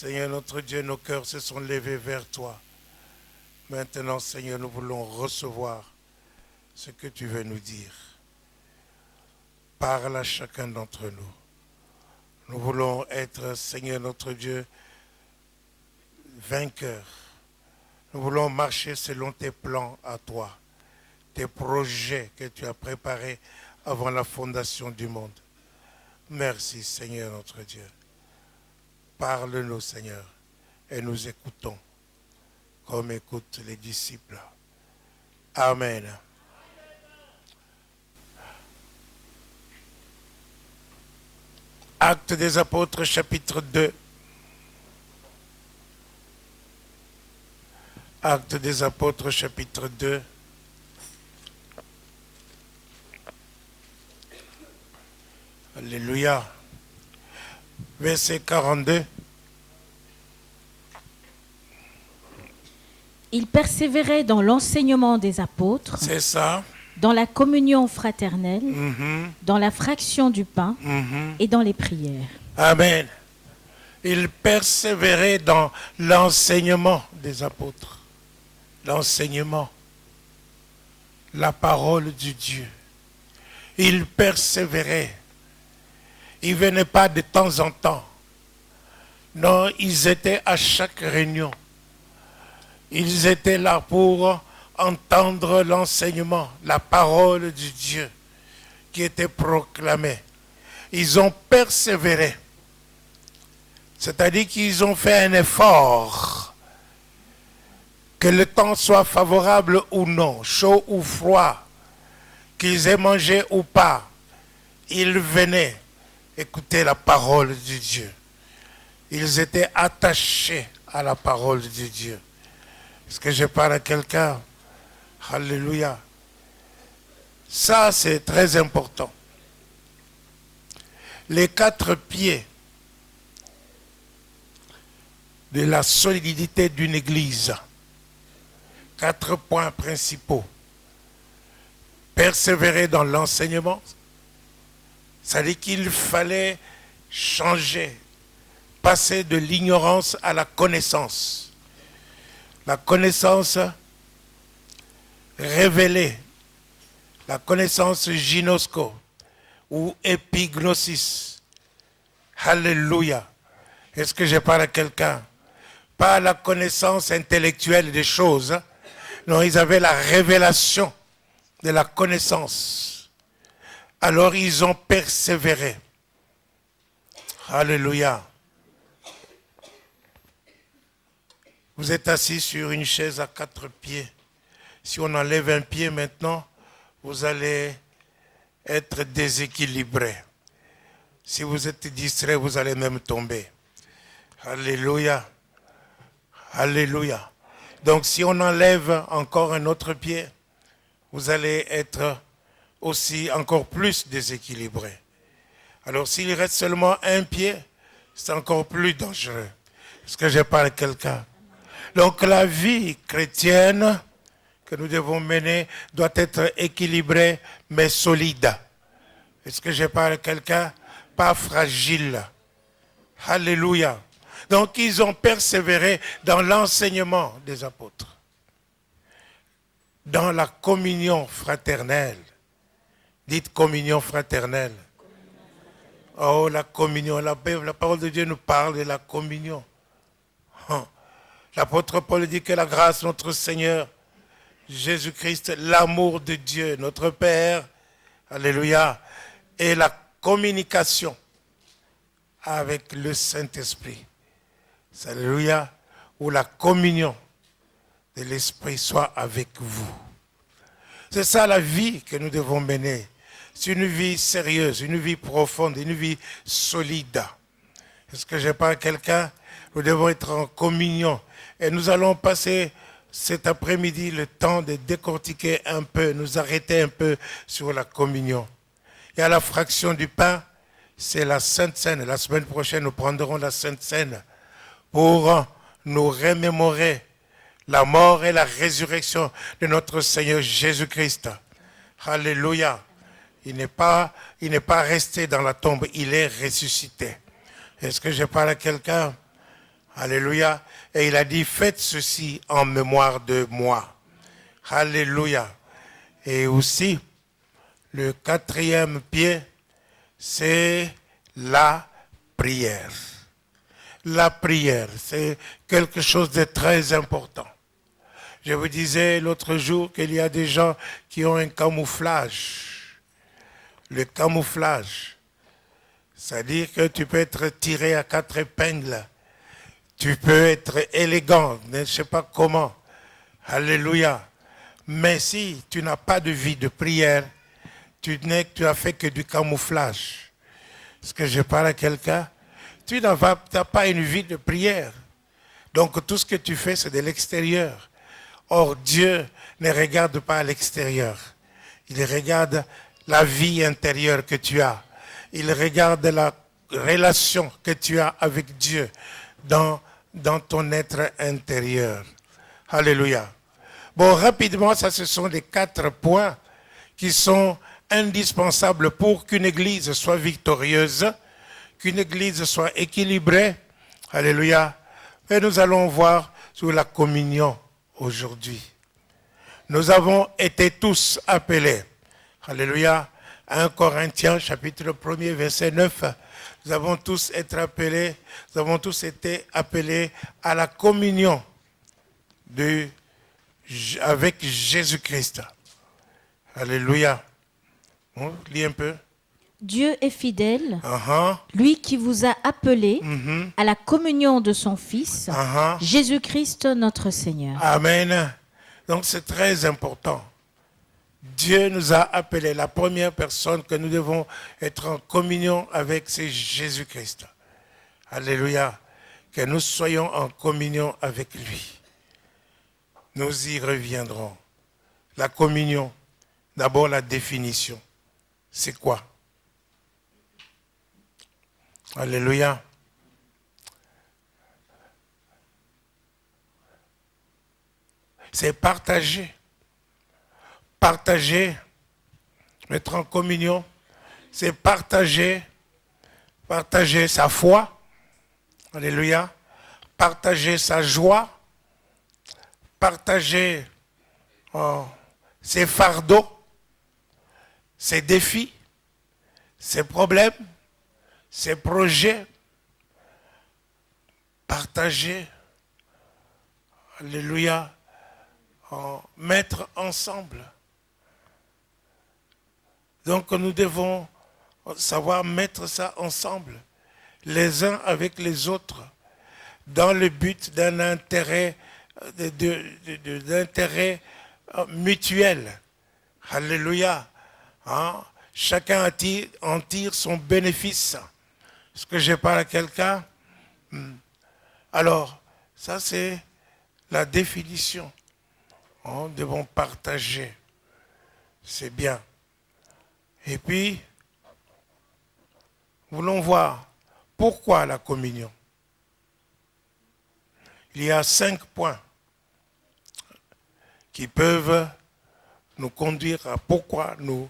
Seigneur notre Dieu, nos cœurs se sont levés vers toi. Maintenant, Seigneur, nous voulons recevoir ce que tu veux nous dire. Parle à chacun d'entre nous. Nous voulons être, Seigneur notre Dieu, vainqueurs. Nous voulons marcher selon tes plans à toi, tes projets que tu as préparés avant la fondation du monde. Merci, Seigneur notre Dieu. Parle-nous, Seigneur, et nous écoutons comme écoutent les disciples. Amen. Actes des Apôtres, chapitre 2. Actes des Apôtres, chapitre 2. Alléluia. Verset 42. Il persévérait dans l'enseignement des apôtres, C'est ça. dans la communion fraternelle, Mhm. dans la fraction du pain Mhm. et dans les prières. Amen. Il persévérait dans l'enseignement des apôtres. L'enseignement. La parole du Dieu. Il persévérait. Ils ne venaient pas de temps en temps. Non, ils étaient à chaque réunion. Ils étaient là pour entendre l'enseignement, la parole du Dieu qui était proclamée. Ils ont persévéré. C'est-à-dire qu'ils ont fait un effort. Que le temps soit favorable ou non, chaud ou froid, qu'ils aient mangé ou pas, ils venaient écouter la parole du Dieu. Ils étaient attachés à la parole du Dieu. Est-ce que je parle à quelqu'un? Alléluia. Ça, c'est très important. Les 4 pieds de la solidité d'une église. 4 points principaux. Persévérer dans l'enseignement. Ça dit qu'il fallait changer, passer de l'ignorance à la connaissance. La connaissance révélée, la connaissance gynosco ou épignosis. Alléluia. Est-ce que je parle à quelqu'un? Pas la connaissance intellectuelle des choses. Non, ils avaient la révélation de la connaissance. Alors ils ont persévéré. Alléluia. Vous êtes assis sur une chaise à 4 pieds. Si on enlève un pied maintenant, vous allez être déséquilibré. Si vous êtes distrait, vous allez même tomber. Alléluia. Alléluia. Donc si on enlève encore un autre pied, vous allez être aussi encore plus déséquilibré. Alors s'il reste seulement un pied, c'est encore plus dangereux. Est-ce que je parle à quelqu'un? Donc la vie chrétienne que nous devons mener doit être équilibrée mais solide. Est-ce que je parle à quelqu'un? Pas fragile. Alléluia. Donc ils ont persévéré dans l'enseignement des apôtres, dans la communion fraternelle. Dites communion fraternelle. Oh, la communion, la parole de Dieu nous parle de la communion. L'apôtre Paul dit que la grâce de notre Seigneur Jésus-Christ, l'amour de Dieu, notre Père, alléluia, et la communication avec le Saint-Esprit, alléluia, où la communion de l'Esprit soit avec vous. C'est ça la vie que nous devons mener. C'est une vie sérieuse, une vie profonde, une vie solide. Est-ce que je parle à quelqu'un? Nous devons être en communion. Et nous allons passer cet après-midi le temps de décortiquer un peu, nous arrêter un peu sur la communion. Et à la fraction du pain, c'est la Sainte Seine. La semaine prochaine, nous prendrons la Sainte Seine pour nous remémorer la mort et la résurrection de notre Seigneur Jésus-Christ. Alléluia. Il n'est pas resté dans la tombe, il est ressuscité. Est-ce que je parle à quelqu'un? Alléluia. Et il a dit, faites ceci en mémoire de moi. Alléluia. Et aussi, le quatrième pied, c'est la prière. La prière, c'est quelque chose de très important. Je vous disais l'autre jour qu'il y a des gens qui ont un camouflage. Le camouflage, c'est-à-dire que tu peux être tiré à 4 épingles. Tu peux être élégant, je ne sais pas comment. Alléluia. Mais si tu n'as pas de vie de prière, tu as fait que du camouflage. Est-ce que je parle à quelqu'un? Tu n'as pas une vie de prière. Donc tout ce que tu fais, c'est de l'extérieur. Or, Dieu ne regarde pas à l'extérieur. Il regarde la vie intérieure que tu as. Il regarde la relation que tu as avec Dieu dans ton être intérieur. Alléluia. Bon, rapidement, ça, ce sont les 4 points qui sont indispensables pour qu'une église soit victorieuse, qu'une église soit équilibrée. Alléluia. Et nous allons voir sur la communion aujourd'hui. Nous avons été tous appelés. Alléluia. 1 Corinthiens, chapitre 1er, verset 9. Nous avons tous été appelés, à la communion avec Jésus-Christ. Alléluia. On lit un peu. Dieu est fidèle, lui qui vous a appelés à la communion de son Fils, Jésus-Christ notre Seigneur. Amen. Donc c'est très important. Dieu nous a appelés. La première personne que nous devons être en communion avec, c'est Jésus-Christ. Alléluia. Que nous soyons en communion avec lui. Nous y reviendrons. La communion, d'abord la définition. C'est quoi? Alléluia. C'est partager. Partager, être en communion, c'est partager sa foi. Alléluia. Partager sa joie. Partager ses fardeaux, ses défis, ses problèmes, ses projets. Partager, alléluia, mettre ensemble. Donc nous devons savoir mettre ça ensemble, les uns avec les autres, dans le but d'un intérêt, d'intérêt mutuel. Alléluia. Chacun en tire son bénéfice. Est-ce que je parle à quelqu'un? Alors, ça c'est la définition. Nous devons partager. C'est bien. Et puis, voulons voir pourquoi la communion. Il y a 5 points qui peuvent nous conduire à pourquoi nous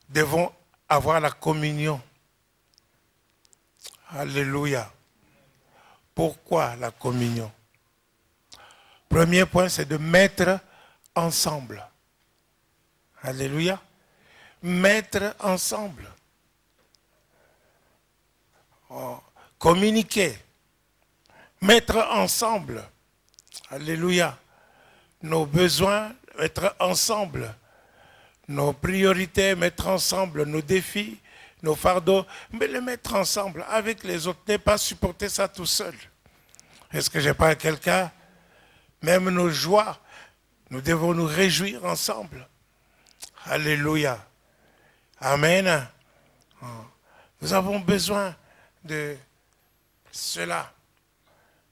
devons avoir la communion. Alléluia. Pourquoi la communion? Premier point, c'est de mettre ensemble. Alléluia. Mettre ensemble. Communiquer. Mettre ensemble. Alléluia. Nos besoins, mettre ensemble. Nos priorités, mettre ensemble. Nos défis, nos fardeaux, mais les mettre ensemble avec les autres. Ne pas supporter ça tout seul. Est-ce que j'ai pas quelqu'un? Même nos joies, nous devons nous réjouir ensemble. Alléluia. Amen. Nous avons besoin de cela.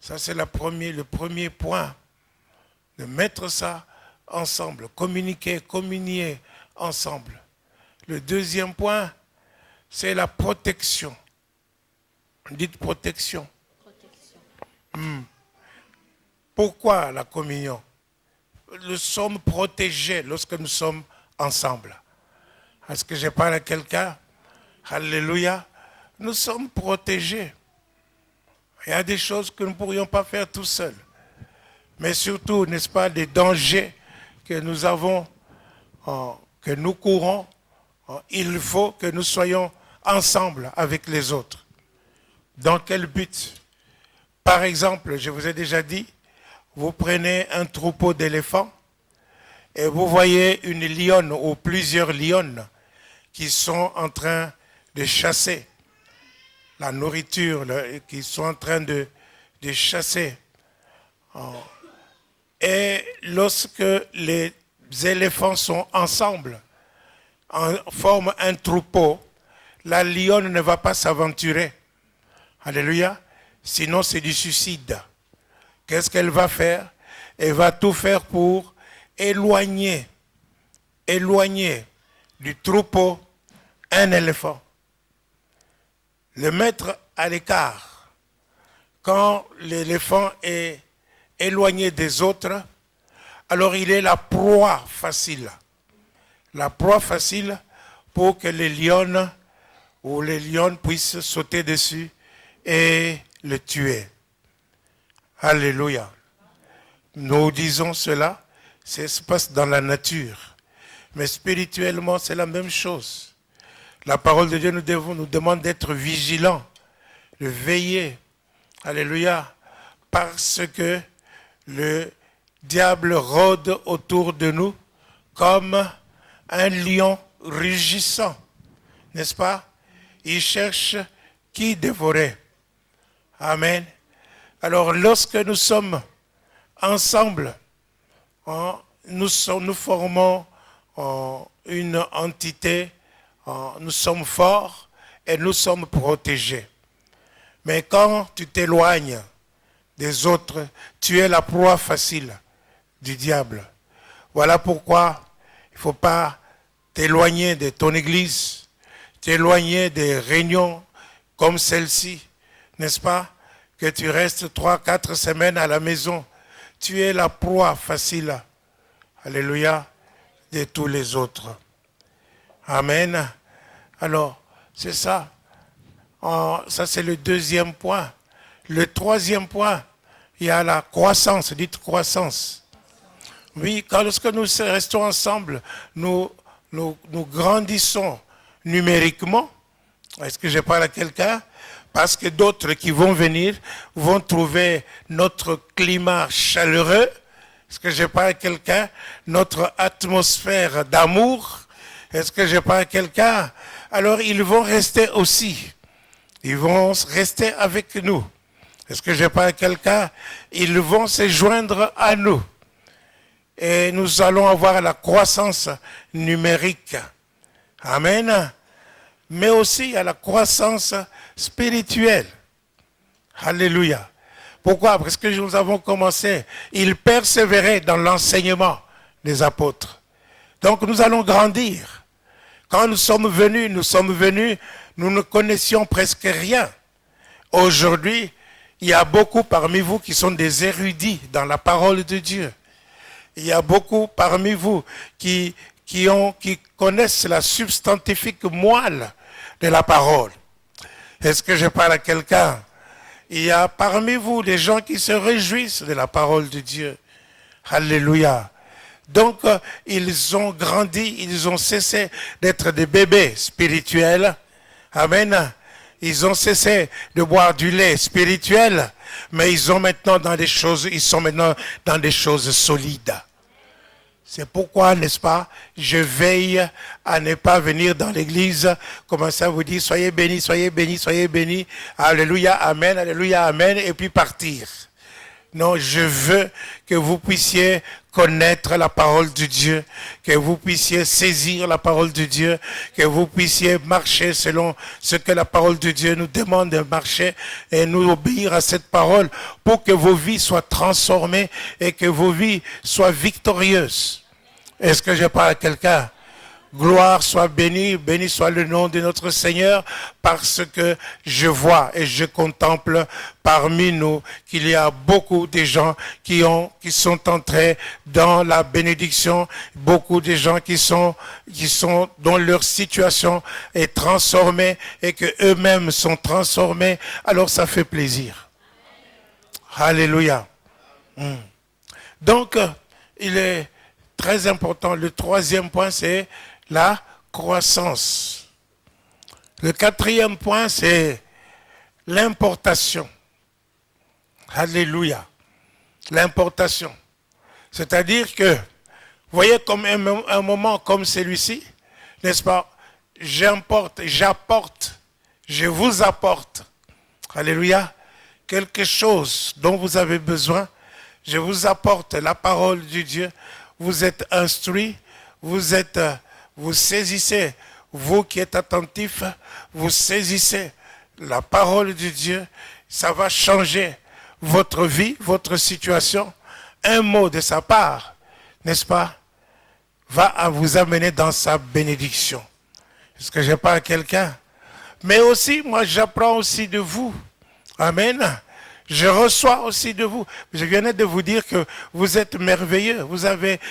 Ça, c'est le premier point. De mettre ça ensemble. Communiquer, communier ensemble. Le deuxième point, c'est la protection. Dites protection. Pourquoi la communion? Nous sommes protégés lorsque nous sommes ensemble. Est-ce que je parle à quelqu'un? Alléluia. Nous sommes protégés. Il y a des choses que nous ne pourrions pas faire tout seuls. Mais surtout, n'est-ce pas, des dangers que nous avons, que nous courons. Il faut que nous soyons ensemble avec les autres. Dans quel but? Par exemple, je vous ai déjà dit, vous prenez un troupeau d'éléphants et vous voyez une lionne ou plusieurs lionnes qui sont en train de chasser la nourriture, qui sont en train de chasser. Et lorsque les éléphants sont ensemble, forment un troupeau, la lionne ne va pas s'aventurer. Alléluia. Sinon, c'est du suicide. Qu'est-ce qu'elle va faire? Elle va tout faire pour éloigner du troupeau un éléphant. Le mettre à l'écart. Quand l'éléphant est éloigné des autres, alors il est la proie facile. La proie facile pour que les lionnes ou les lionnes puissent sauter dessus et le tuer. Alléluia. Nous disons cela, ça se passe dans la nature. Mais spirituellement, c'est la même chose. La parole de Dieu nous demande d'être vigilants, de veiller. Alléluia. Parce que le diable rôde autour de nous comme un lion rugissant. N'est-ce pas? Il cherche qui dévorer. Amen. Alors, lorsque nous sommes ensemble, nous formons une entité, nous sommes forts et nous sommes protégés. Mais quand tu t'éloignes des autres, tu es la proie facile du diable. Voilà pourquoi il ne faut pas t'éloigner de ton église, t'éloigner des réunions comme celle-ci, n'est-ce pas? Que tu restes 3-4 semaines à la maison. Tu es la proie facile, alléluia, de tous les autres. Amen. Alors, c'est ça. Ça, c'est le deuxième point. Le troisième point, il y a la croissance. Dites croissance. Oui, lorsque nous restons ensemble, nous grandissons numériquement. Est-ce que je parle à quelqu'un? Parce que d'autres qui vont venir vont trouver notre climat chaleureux. Est-ce que je parle à quelqu'un? Notre atmosphère d'amour. Est-ce que je parle à quelqu'un? Alors ils vont rester aussi. Ils vont rester avec nous. Est-ce que je parle à quelqu'un? Ils vont se joindre à nous. Et nous allons avoir la croissance numérique. Amen. Mais aussi à la croissance spirituelle. Alléluia. Pourquoi? Parce que nous avons commencé. Ils persévéraient dans l'enseignement des apôtres. Donc nous allons grandir. Quand nous sommes venus, nous ne connaissions presque rien. Aujourd'hui, il y a beaucoup parmi vous qui sont des érudits dans la parole de Dieu. Il y a beaucoup parmi vous qui connaissent la substantifique moelle de la parole. Est-ce que je parle à quelqu'un? Il y a parmi vous des gens qui se réjouissent de la parole de Dieu. Alléluia. Donc, ils ont grandi, ils ont cessé d'être des bébés spirituels. Amen. Ils ont cessé de boire du lait spirituel, mais ils sont maintenant dans des choses solides. C'est pourquoi, n'est-ce pas, je veille à ne pas venir dans l'église, commencer à vous dire, soyez bénis, soyez bénis, soyez bénis, alléluia, amen, et puis partir. Non, je veux que vous puissiez connaître la parole de Dieu, que vous puissiez saisir la parole de Dieu, que vous puissiez marcher selon ce que la parole de Dieu nous demande de marcher et nous obéir à cette parole pour que vos vies soient transformées et que vos vies soient victorieuses. Est-ce que je parle à quelqu'un? Gloire soit bénie, béni soit le nom de notre Seigneur, parce que je vois et je contemple parmi nous qu'il y a beaucoup de gens qui sont entrés dans la bénédiction, beaucoup de gens qui sont dont leur situation est transformée et que eux-mêmes sont transformés. Alors ça fait plaisir. Alléluia. Donc, il est très important. Le troisième point, c'est la croissance. Le quatrième point, c'est l'importation. Alléluia. L'importation. C'est-à-dire que, vous voyez, comme un moment comme celui-ci, n'est-ce pas? J'importe, j'apporte, je vous apporte. Alléluia. Quelque chose dont vous avez besoin. Je vous apporte la parole du Dieu. Vous êtes instruits, vous saisissez, vous qui êtes attentifs, vous saisissez la parole du Dieu. Ça va changer votre vie, votre situation. Un mot de sa part, n'est-ce pas, va vous amener dans sa bénédiction. Est-ce que je parle à quelqu'un? Mais aussi, moi j'apprends aussi de vous. Amen. Je reçois aussi de vous. Je venais de vous dire que vous êtes merveilleux.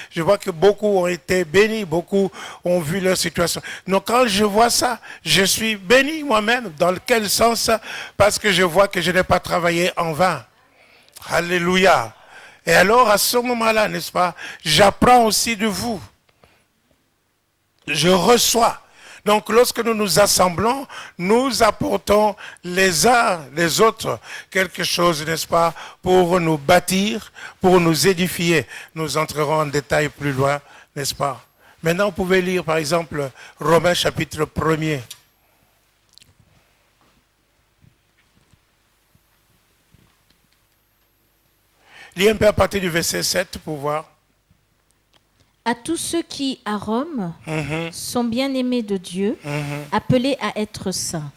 Je vois que beaucoup ont été bénis, beaucoup ont vu leur situation. Donc quand je vois ça, je suis béni moi-même. Dans quel sens? Parce que je vois que je n'ai pas travaillé en vain. Alléluia. Et alors à ce moment-là, n'est-ce pas, j'apprends aussi de vous. Je reçois. Donc lorsque nous nous assemblons, nous apportons les uns les autres quelque chose, n'est-ce pas, pour nous bâtir, pour nous édifier. Nous entrerons en détail plus loin, n'est-ce pas? Maintenant, vous pouvez lire par exemple Romains chapitre 1er. Lis un peu à partir du verset 7 pour voir. À tous ceux qui, à Rome, sont bien-aimés de Dieu, appelés à être saints,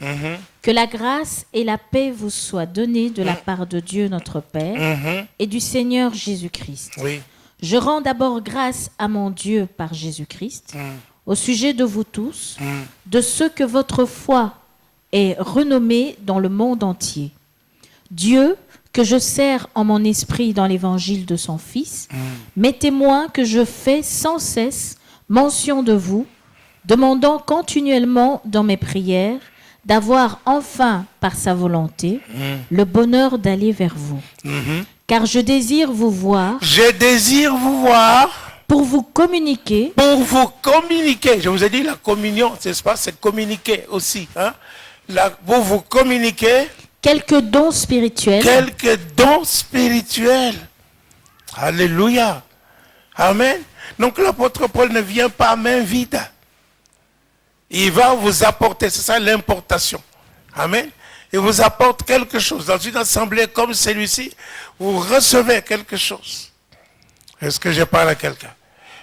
que la grâce et la paix vous soient données de la part de Dieu notre Père et du Seigneur Jésus-Christ. Oui. Je rends d'abord grâce à mon Dieu par Jésus-Christ, au sujet de vous tous, de ceux que votre foi est renommée dans le monde entier. Dieu, que je sers en mon esprit dans l'évangile de son Fils, m'est témoin que je fais sans cesse mention de vous, demandant continuellement dans mes prières d'avoir enfin, par sa volonté, le bonheur d'aller vers vous. Car je désire vous voir. Je désire vous voir. Pour vous communiquer. Pour vous communiquer. Je vous ai dit la communion, c'est pas, c'est communiquer aussi. Hein? Pour vous communiquer. Quelques dons spirituels. Quelques dons spirituels. Alléluia. Amen. Donc l'apôtre Paul ne vient pas à main vide. Il va vous apporter, c'est ça l'importation. Amen. Il vous apporte quelque chose. Dans une assemblée comme celui-ci, vous recevez quelque chose. Est-ce que je parle à quelqu'un?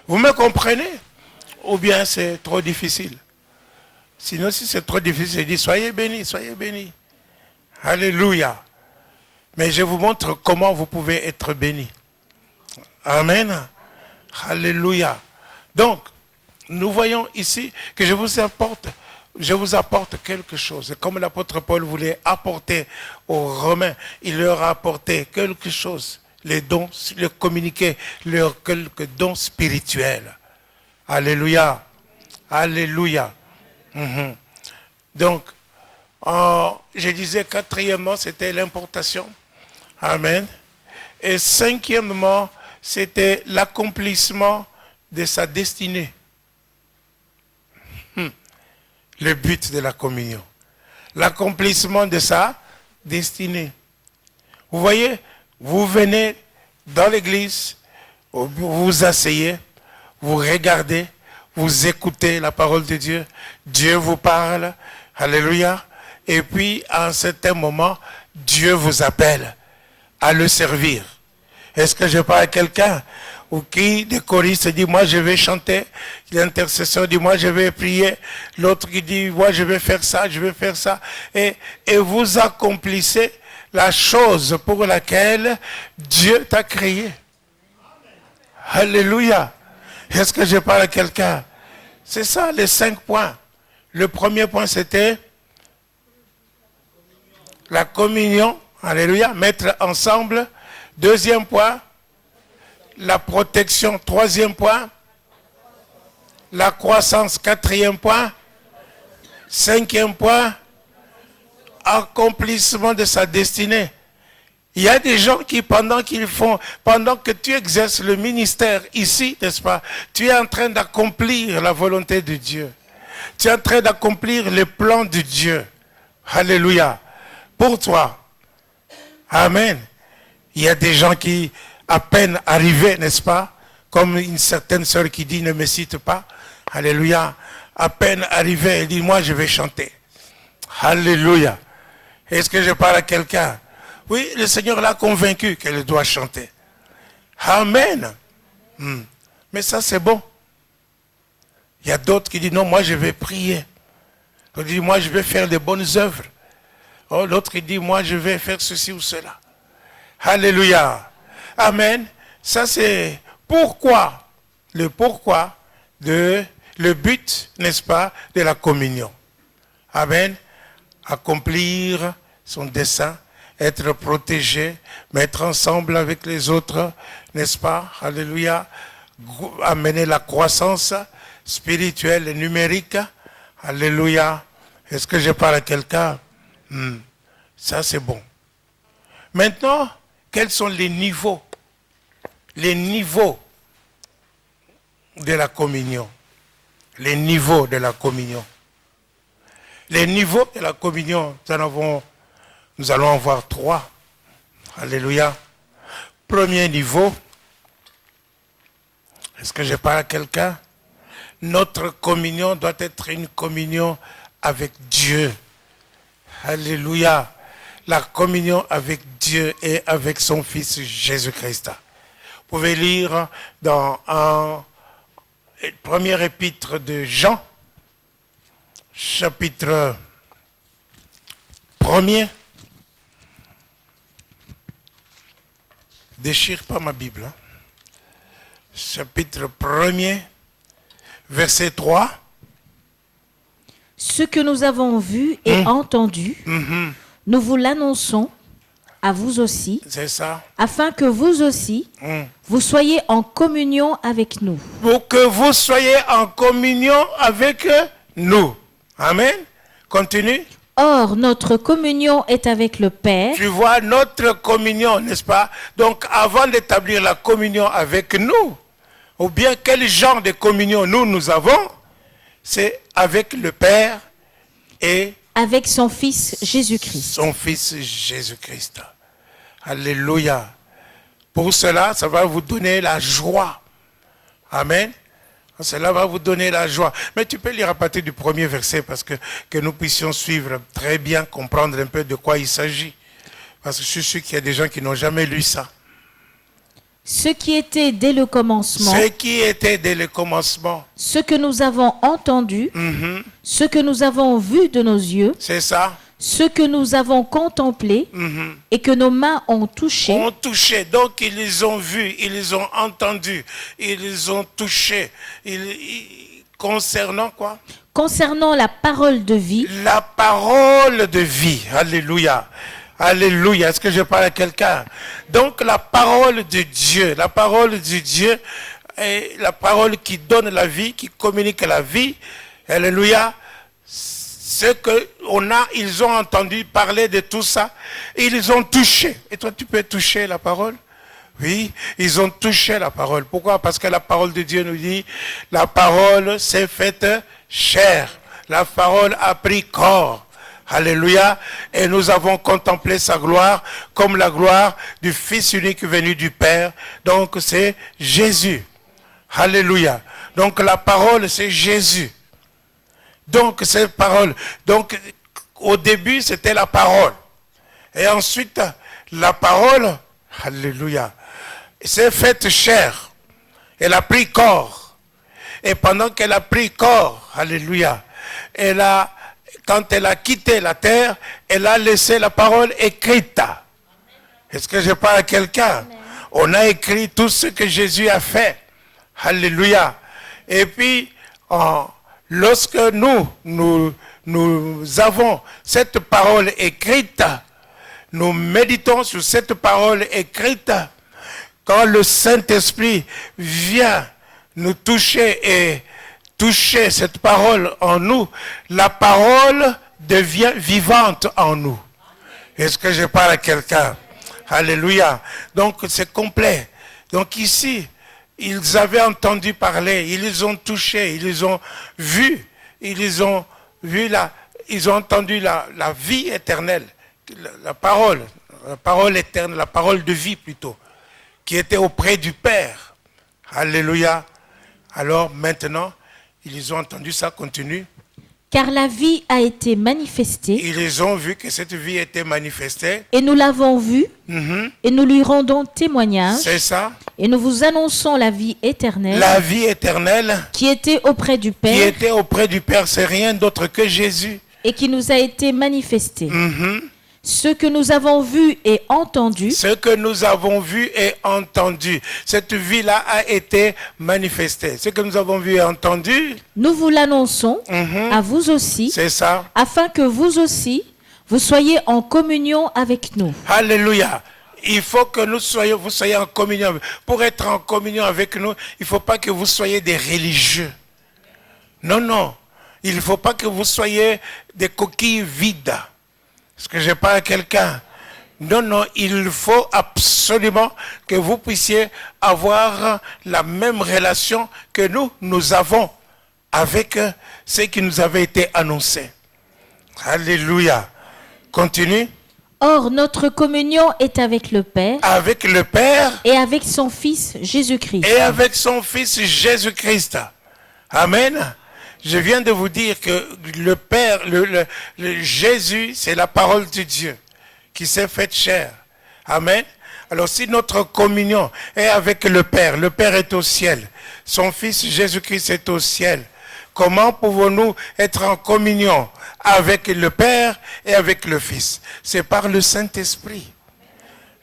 Vous me comprenez? Ou bien c'est trop difficile? Sinon, si c'est trop difficile, je dis soyez bénis, soyez bénis. Alléluia. Mais je vous montre comment vous pouvez être bénis. Amen. Alléluia. Donc, nous voyons ici que je vous apporte quelque chose. Et comme l'apôtre Paul voulait apporter aux Romains, il leur a apporté quelque chose. Les dons, le communiquer, leurs quelques dons spirituels. Alléluia. Alléluia. Donc, je disais quatrièmement, c'était l'importation. Amen. Et cinquièmement, c'était l'accomplissement de sa destinée. Le but de la communion. L'accomplissement de sa destinée. Vous voyez, vous venez dans l'église, vous vous asseyez, vous regardez, vous écoutez la parole de Dieu. Dieu vous parle. Alléluia. Et puis, à un certain moment, Dieu vous appelle à le servir. Est-ce que je parle à quelqu'un? Ou qui, des choristes, dit, moi je vais chanter. L'intercesseur dit, moi je vais prier. L'autre qui dit, moi je vais faire ça, je vais faire ça. Et vous accomplissez la chose pour laquelle Dieu t'a créé. Alléluia. Est-ce que je parle à quelqu'un? C'est ça, les 5 points. Le premier point, c'était la communion. Alléluia. Mettre ensemble. Deuxième point, la protection. Troisième point, la croissance. Quatrième point, cinquième point, accomplissement de sa destinée. Il y a des gens qui, pendant que tu exerces le ministère ici, n'est-ce pas, tu es en train d'accomplir la volonté de Dieu. Tu es en train d'accomplir les plans de Dieu. Alléluia. Pour toi. Amen. Il y a des gens qui, à peine arrivés, n'est-ce pas, comme une certaine sœur qui dit, ne me cite pas. Alléluia. À peine arrivée, elle dit, moi je vais chanter. Alléluia. Est-ce que je parle à quelqu'un? Oui, le Seigneur l'a convaincu qu'elle doit chanter. Amen. Mais ça c'est bon. Il y a d'autres qui disent, non, moi je vais prier. L'autre dit, moi je vais faire des bonnes œuvres. Oh, l'autre dit, moi je vais faire ceci ou cela. Alléluia. Amen. Ça c'est pourquoi. Le pourquoi de le but, n'est-ce pas, de la communion. Amen. Accomplir son dessein, être protégé, mettre ensemble avec les autres, n'est-ce pas? Alléluia. Amener la croissance spirituelle et numérique. Alléluia. Est-ce que je parle à quelqu'un? Ça c'est bon. Maintenant, quels sont les niveaux? Les niveaux de la communion. Les niveaux de la communion. Les niveaux de la communion, nous allons en voir 3. Alléluia. Premier niveau. Est-ce que je parle à quelqu'un? Notre communion doit être une communion avec Dieu. Alléluia. La communion avec Dieu et avec son Fils Jésus-Christ. Vous pouvez lire dans un premier épître de Jean, chapitre 1er. Déchire pas ma Bible. Chapitre 1er, verset 3. Ce que nous avons vu et entendu, nous vous l'annonçons à vous aussi, C'est ça. afin que vous aussi, vous soyez en communion avec nous. Pour que vous soyez en communion avec nous. Amen. Continue. Or, notre communion est avec le Père, Tu vois notre communion, n'est-ce pas? Donc, avant d'établir la communion avec nous, ou bien quel genre de communion nous avons, c'est avec le Père et avec son Fils Jésus-Christ. son Fils Jésus-Christ. Alléluia. Pour cela, ça va vous donner la joie. Amen. Cela va vous donner la joie. Mais tu peux lire à partir du premier verset parce que nous puissions suivre très bien, comprendre un peu de quoi il s'agit. Parce que je suis sûr qu'il y a des gens qui n'ont jamais lu ça. Ce qui était dès le commencement, Ce qui était dès le commencement. ce que nous avons entendu, ce que nous avons vu de nos yeux, C'est ça. ce que nous avons contemplé et que nos mains ont touché, Ont touché. Donc ils ont vu, ils ont entendu, ils ont touché. Concernant quoi? concernant la parole de vie, La parole de vie. Alléluia. Alléluia. Est-ce que je parle à quelqu'un? Donc la parole de Dieu. La parole de Dieu est la parole qui donne la vie, qui communique la vie. Alléluia. Ce ils ont entendu parler de tout ça. Ils ont touché. Et toi, tu peux toucher la parole? Oui, ils ont touché la parole. Pourquoi? Parce que la parole de Dieu nous dit, la parole s'est faite chair. La parole a pris corps. Alléluia. Et nous avons contemplé sa gloire comme la gloire du Fils unique venu du Père. Donc c'est Jésus. Alléluia. Donc la parole c'est Jésus. Donc cette parole. Donc au début c'était la parole. Et ensuite la parole, alléluia, s'est faite chair. Elle a pris corps. Et pendant qu'elle a pris corps, alléluia, quand elle a quitté la terre, elle a laissé la parole écrite. Est-ce que je parle à quelqu'un? On a écrit tout ce que Jésus a fait. Alléluia. Et puis, lorsque nous avons cette parole écrite, nous méditons sur cette parole écrite, quand le Saint-Esprit vient nous toucher et toucher cette parole en nous, la parole devient vivante en nous. Est-ce que je parle à quelqu'un? Alléluia. Donc c'est complet. Donc ici, ils avaient entendu parler, ils les ont touchés, ils les ont vus, ils ont entendu la vie éternelle, la parole éternelle, la parole de vie plutôt, qui était auprès du Père. Alléluia. Alors maintenant, ils ont entendu ça, continue. Car la vie a été manifestée. Ils ont vu que cette vie était manifestée. Et nous l'avons vue. Et nous lui rendons témoignage. C'est ça. Et nous vous annonçons la vie éternelle. La vie éternelle. Qui était auprès du Père. Qui était auprès du Père, c'est rien d'autre que Jésus. Et qui nous a été manifestée. Ce que nous avons vu et entendu. Ce que nous avons vu et entendu. Cette vie-là a été manifestée. Ce que nous avons vu et entendu. Nous vous l'annonçons à vous aussi. C'est ça. Afin que vous aussi, vous soyez en communion avec nous. Alléluia. Il faut que vous soyez en communion. Pour être en communion avec nous, il ne faut pas que vous soyez des religieux. Non, non. Il ne faut pas que vous soyez des coquilles vides. Est-ce que je parle à quelqu'un? Non, non, il faut absolument que vous puissiez avoir la même relation que nous avons avec ce qui nous avait été annoncé. Alléluia. Continue. Or, notre communion est avec le Père. Avec le Père. Et avec son Fils Jésus-Christ. Et avec son Fils Jésus-Christ. Amen. Je viens de vous dire que le Père, le Jésus, c'est la parole de Dieu qui s'est faite chair. Amen. Alors si notre communion est avec le Père est au ciel, son Fils Jésus-Christ est au ciel, comment pouvons-nous être en communion avec le Père et avec le Fils? C'est par le Saint-Esprit.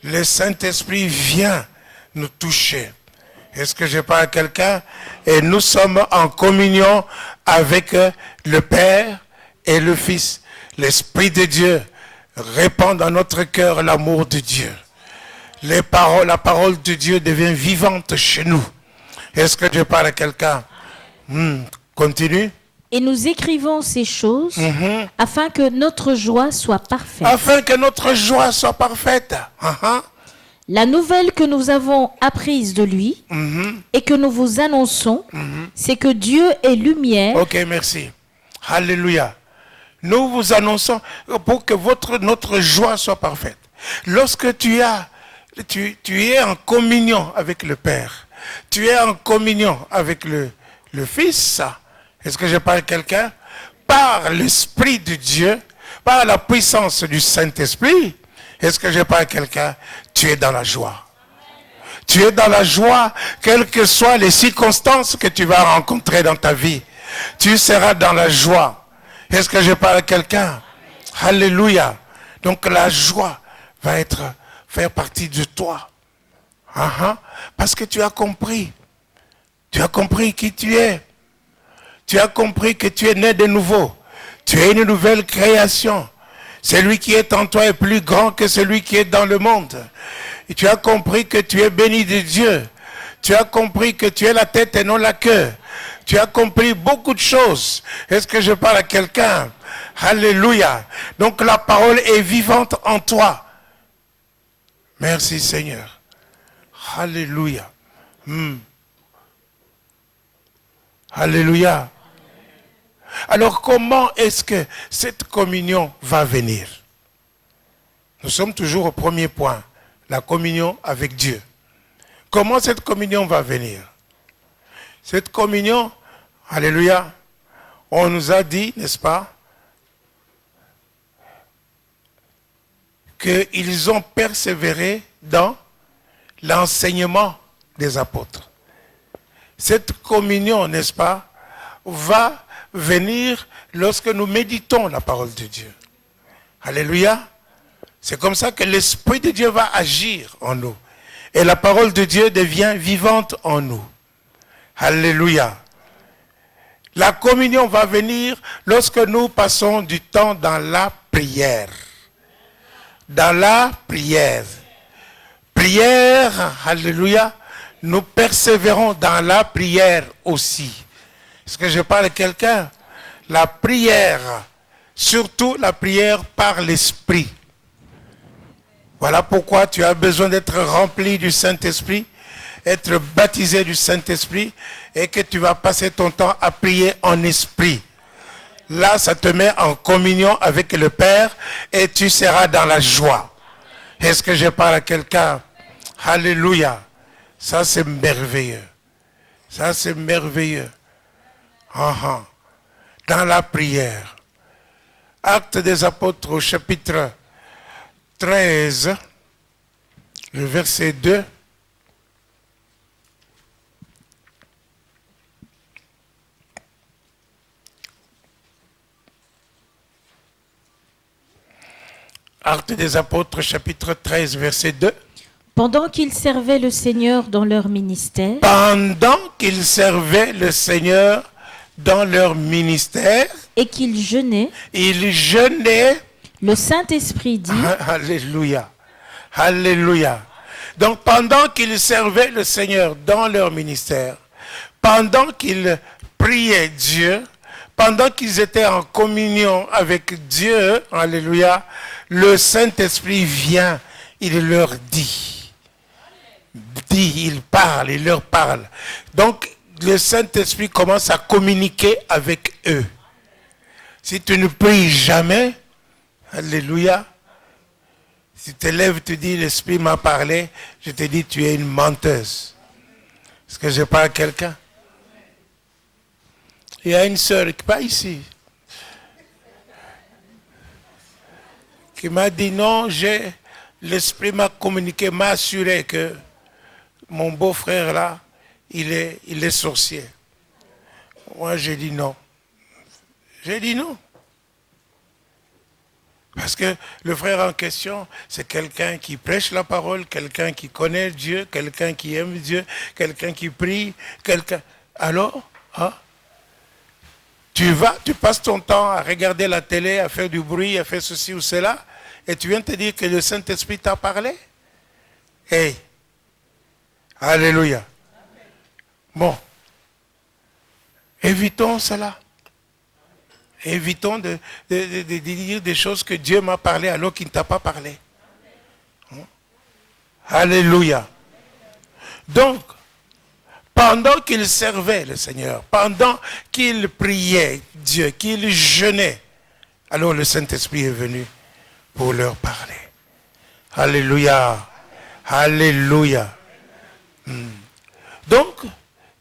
Le Saint-Esprit vient nous toucher. Est-ce que je parle à quelqu'un? Et nous sommes en communion avec le Père et le Fils. L'Esprit de Dieu répand dans notre cœur l'amour de Dieu. La parole de Dieu devient vivante chez nous. Est-ce que je parle à quelqu'un? Continue. Et nous écrivons ces choses afin que notre joie soit parfaite. Afin que notre joie soit parfaite. La nouvelle que nous avons apprise de lui et que nous vous annonçons, c'est que Dieu est lumière. Ok, merci. Alléluia. Nous vous annonçons pour que notre joie soit parfaite. Lorsque tu es en communion avec le Père, tu es en communion avec le Fils, est-ce que je parle à quelqu'un? Par l'Esprit de Dieu, par la puissance du Saint-Esprit, est-ce que je parle à quelqu'un? Tu es dans la joie. Tu es dans la joie, quelles que soient les circonstances que tu vas rencontrer dans ta vie. Tu seras dans la joie. Est-ce que je parle à quelqu'un? Alléluia. Donc la joie va faire partie de toi. Parce que tu as compris. Tu as compris qui tu es. Tu as compris que tu es né de nouveau. Tu es une nouvelle création. Celui qui est en toi est plus grand que celui qui est dans le monde. Et tu as compris que tu es béni de Dieu. Tu as compris que tu es la tête et non la queue. Tu as compris beaucoup de choses. Est-ce que je parle à quelqu'un? Alléluia. Donc la parole est vivante en toi. Merci Seigneur. Alléluia. Alléluia. Alors comment est-ce que cette communion va venir? Nous sommes toujours au premier point, la communion avec Dieu. Comment cette communion va venir? Cette communion, alléluia, on nous a dit, n'est-ce pas, qu'ils ont persévéré dans l'enseignement des apôtres. Cette communion, n'est-ce pas, va venir lorsque nous méditons la parole de Dieu. Alléluia. C'est comme ça que l'Esprit de Dieu va agir en nous. Et la parole de Dieu devient vivante en nous. Alléluia. La communion va venir lorsque nous passons du temps dans la prière. Dans la prière. Prière, alléluia. Nous persévérons dans la prière aussi. Est-ce que je parle à quelqu'un? La prière, surtout la prière par l'Esprit. Voilà pourquoi tu as besoin d'être rempli du Saint-Esprit, être baptisé du Saint-Esprit, et que tu vas passer ton temps à prier en esprit. Là, ça te met en communion avec le Père et tu seras dans la joie. Est-ce que je parle à quelqu'un? Alléluia. Ça, c'est merveilleux. Ça, c'est merveilleux. Dans la prière. Actes des Apôtres au chapitre 13, le verset 2. Actes des Apôtres, chapitre 13, verset 2. Pendant qu'ils servaient le Seigneur dans leur ministère, Pendant qu'ils servaient le Seigneur dans leur ministère, et qu'ils jeûnaient, ils jeûnaient. le Saint-Esprit dit, Alléluia. Alléluia. Donc pendant qu'ils servaient le Seigneur dans leur ministère, pendant qu'ils priaient Dieu, pendant qu'ils étaient en communion avec Dieu, alléluia, le Saint-Esprit vient, il leur dit, il parle, il leur parle. Donc le Saint-Esprit commence à communiquer avec eux. Si tu ne pries jamais, alléluia, si tu te lèves, tu dis, l'Esprit m'a parlé, je te dis, tu es une menteuse. Est-ce que je parle à quelqu'un? Il y a une sœur qui n'est pas ici, qui m'a dit, non, l'Esprit m'a communiqué, m'a assuré que mon beau-frère là, il est sorcier. Moi, j'ai dit non. J'ai dit non. Parce que le frère en question, c'est quelqu'un qui prêche la parole, quelqu'un qui connaît Dieu, quelqu'un qui aime Dieu, quelqu'un qui prie, quelqu'un... Alors, tu passes ton temps à regarder la télé, à faire du bruit, à faire ceci ou cela, et tu viens te dire que le Saint-Esprit t'a parlé? Hey! Alléluia! Bon. Évitons cela. Évitons de dire des choses que Dieu m'a parlé alors qu'il ne t'a pas parlé. Alléluia. Donc, pendant qu'il servait le Seigneur, pendant qu'il priait Dieu, qu'il jeûnait, alors le Saint-Esprit est venu pour leur parler. Alléluia. Alléluia. Donc,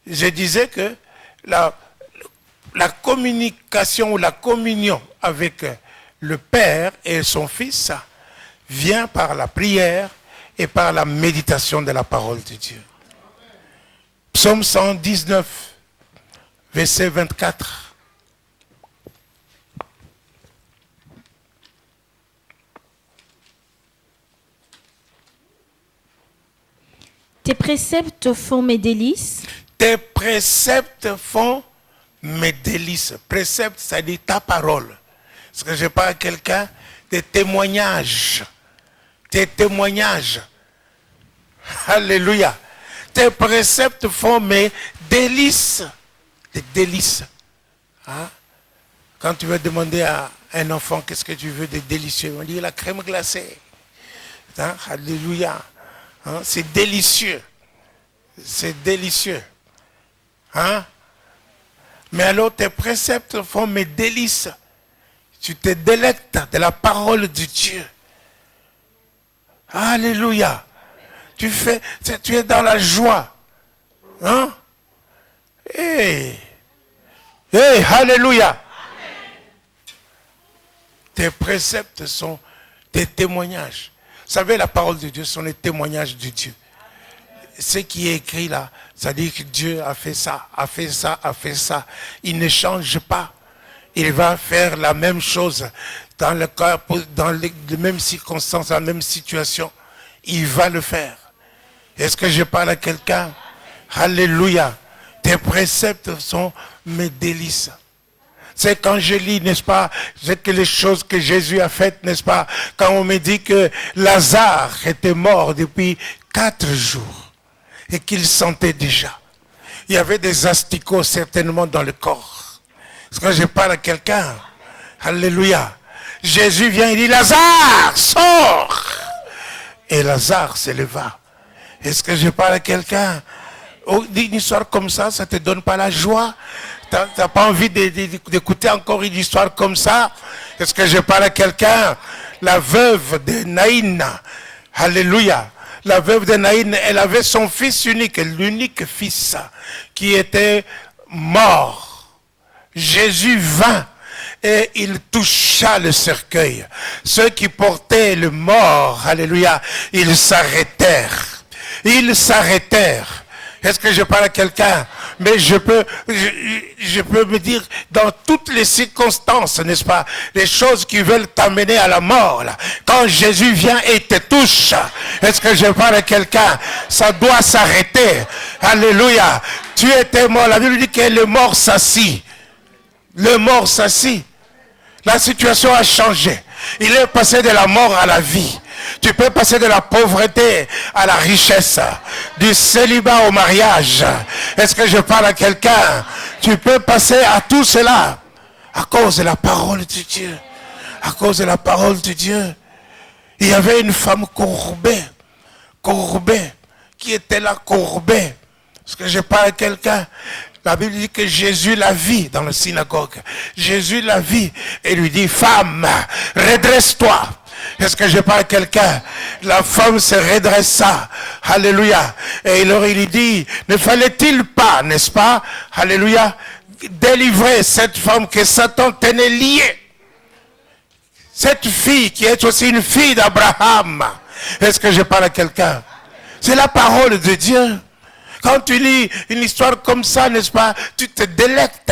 je disais que la communication ou la communion avec le Père et son Fils vient par la prière et par la méditation de la parole de Dieu. Psaume 119, verset 24. tes préceptes font mes délices. Tes préceptes font mes délices. Précepte, ça dit ta parole. Est-ce que je parle à quelqu'un? Des témoignages. Tes témoignages. Alléluia. Tes préceptes font mes délices. Des délices. Quand tu vas demander à un enfant qu'est-ce que tu veux de délicieux, on dit la crème glacée. Alléluia. C'est délicieux. C'est délicieux. Mais alors tes préceptes font mes délices. Tu te délectes de la parole de Dieu. Alléluia. Tu es dans la joie. Hey, alléluia. Tes préceptes sont des témoignages. Vous savez, la parole de Dieu sont les témoignages de Dieu. Ce qui est écrit là, ça dit que Dieu a fait ça, a fait ça, a fait ça. Il ne change pas. Il va faire la même chose dans le corps, dans les mêmes circonstances, la même situation. Il va le faire. Est-ce que je parle à quelqu'un? Alléluia. Tes préceptes sont mes délices. C'est quand je lis, n'est-ce pas, c'est que les choses que Jésus a faites, n'est-ce pas, quand on me dit que Lazare était mort depuis 4 jours et qu'il sentait déjà. Il y avait des asticots certainement dans le corps. Est-ce que je parle à quelqu'un? Alléluia. Jésus vient et dit, Lazare, sors! et Lazare s'éleva. Est-ce que je parle à quelqu'un? Une histoire comme ça te donne pas la joie? T'as pas envie d'écouter encore une histoire comme ça? Est-ce que je parle à quelqu'un? La veuve de Naïn, alléluia. La veuve de Naïn, elle avait son fils unique, l'unique fils qui était mort. Jésus vint et il toucha le cercueil. Ceux qui portaient le mort, alléluia, ils s'arrêtèrent. Ils s'arrêtèrent. Est-ce que je parle à quelqu'un? Mais je peux me dire, dans toutes les circonstances, n'est-ce pas, les choses qui veulent t'amener à la mort, là, quand Jésus vient et te touche, est-ce que je parle à quelqu'un? Ça doit s'arrêter. Alléluia. Tu étais mort. La Bible dit que le mort s'assit. Le mort s'assit. La situation a changé. Il est passé de la mort à la vie. Tu peux passer de la pauvreté à la richesse, du célibat au mariage. Est-ce que je parle à quelqu'un? Tu peux passer à tout cela à cause de la parole de Dieu. À cause de la parole de Dieu. Il y avait une femme courbée, qui était là courbée. Est-ce que je parle à quelqu'un? La Bible dit que Jésus la vit dans la synagogue. Jésus la vit et lui dit, femme, redresse-toi. Est-ce que je parle à quelqu'un? La femme se redressa. Alléluia. Et il lui dit, ne fallait-il pas, n'est-ce pas? Alléluia. Délivrer cette femme que Satan tenait liée. Cette fille qui est aussi une fille d'Abraham. Est-ce que je parle à quelqu'un? C'est la parole de Dieu. Quand tu lis une histoire comme ça, n'est-ce pas, tu te délectes.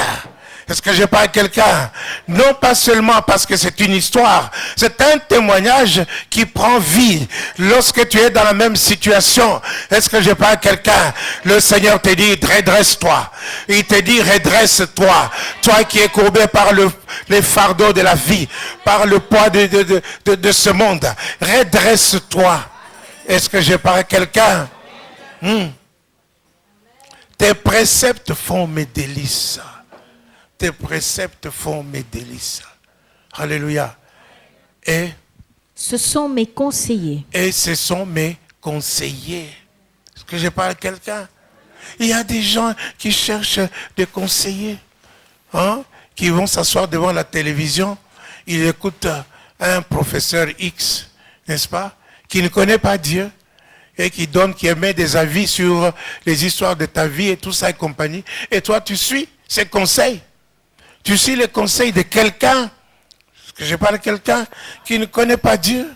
Est-ce que je parle à quelqu'un? Non pas seulement parce que c'est une histoire, c'est un témoignage qui prend vie lorsque tu es dans la même situation. Est-ce que je parle à quelqu'un? Le Seigneur te dit, redresse-toi. Il te dit, redresse-toi. Toi qui es courbé par les fardeaux de la vie, par le poids de ce monde. Redresse-toi. Est-ce que je parle à quelqu'un? Tes préceptes font mes délices. Tes préceptes font mes délices. Alléluia. Et ce sont mes conseillers. Et ce sont mes conseillers. Est-ce que je parle à quelqu'un? Il y a des gens qui cherchent des conseillers. Qui vont s'asseoir devant la télévision. Ils écoutent un professeur X, n'est-ce pas? Qui ne connaît pas Dieu. Et qui émet des avis sur les histoires de ta vie et tout ça et compagnie. Et toi, tu suis ses conseils. Tu suis les conseils de quelqu'un. Est-ce que je parle de quelqu'un qui ne connaît pas Dieu?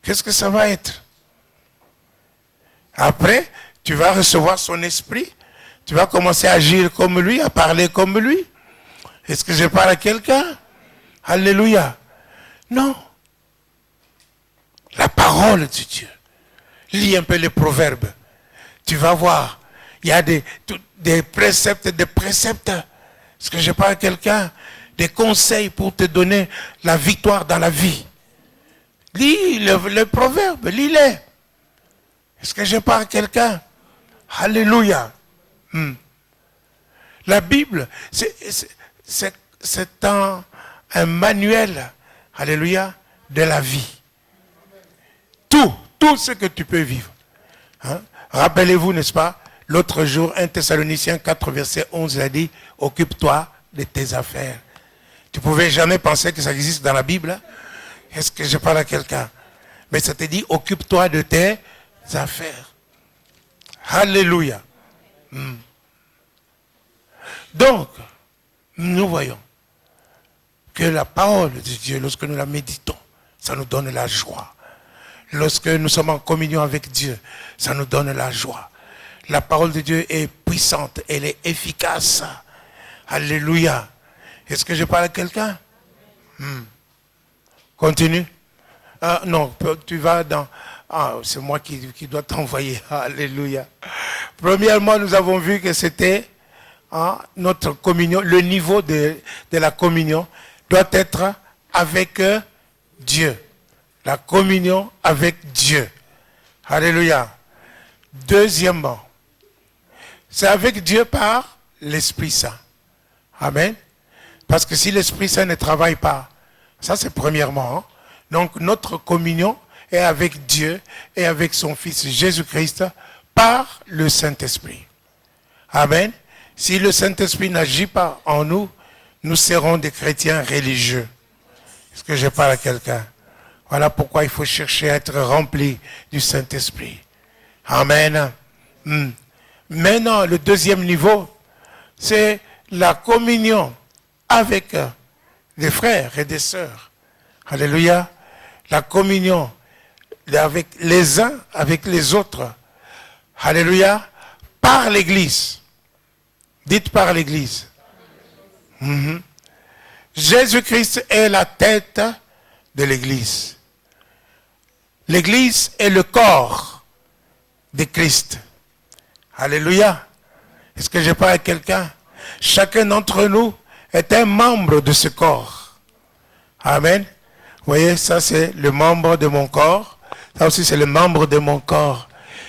Qu'est-ce que ça va être? Après, tu vas recevoir son esprit. Tu vas commencer à agir comme lui, à parler comme lui. Est-ce que je parle à quelqu'un? Alléluia. Non. La parole de Dieu. Lis un peu les proverbes. Tu vas voir. Il y a des préceptes, des préceptes. Est-ce que je parle à quelqu'un? Des conseils pour te donner la victoire dans la vie. Lis les proverbes, lis-les. Est-ce que je parle à quelqu'un? Alléluia. La Bible, c'est un manuel, alléluia, de la vie. Tout ce que tu peux vivre. Rappelez-vous, n'est-ce pas, l'autre jour, 1 Thessaloniciens 4, verset 11, il a dit, occupe-toi de tes affaires. Tu ne pouvais jamais penser que ça existe dans la Bible. Hein? Est-ce que je parle à quelqu'un? Mais ça te dit, occupe-toi de tes affaires. Alléluia. Donc, nous voyons que la parole de Dieu, lorsque nous la méditons, ça nous donne la joie. Lorsque nous sommes en communion avec Dieu, ça nous donne la joie. La parole de Dieu est puissante, elle est efficace. Alléluia. Est-ce que je parle à quelqu'un? Continue. Non, tu vas dans... c'est moi qui dois t'envoyer. Alléluia. Premièrement, nous avons vu que c'était notre communion, le niveau de la communion doit être avec Dieu. La communion avec Dieu. Alléluia. Deuxièmement, c'est avec Dieu par l'Esprit Saint. Amen. Parce que si l'Esprit Saint ne travaille pas, ça c'est premièrement. Donc notre communion et avec Dieu et avec son Fils Jésus-Christ par le Saint-Esprit. Amen. Si le Saint-Esprit n'agit pas en nous, nous serons des chrétiens religieux. Est-ce que je parle à quelqu'un? Voilà pourquoi il faut chercher à être rempli du Saint-Esprit. Amen. Maintenant, le deuxième niveau, c'est la communion avec des frères et des sœurs. Alléluia. La communion avec les uns, avec les autres. Alléluia. Par l'Église. Dites par l'Église. Jésus-Christ est la tête de l'Église. L'Église est le corps de Christ. Alléluia. Est-ce que je parle à quelqu'un? Chacun d'entre nous est un membre de ce corps. Amen. Vous voyez, ça c'est le membre de mon corps. Ça aussi c'est le membre de mon corps.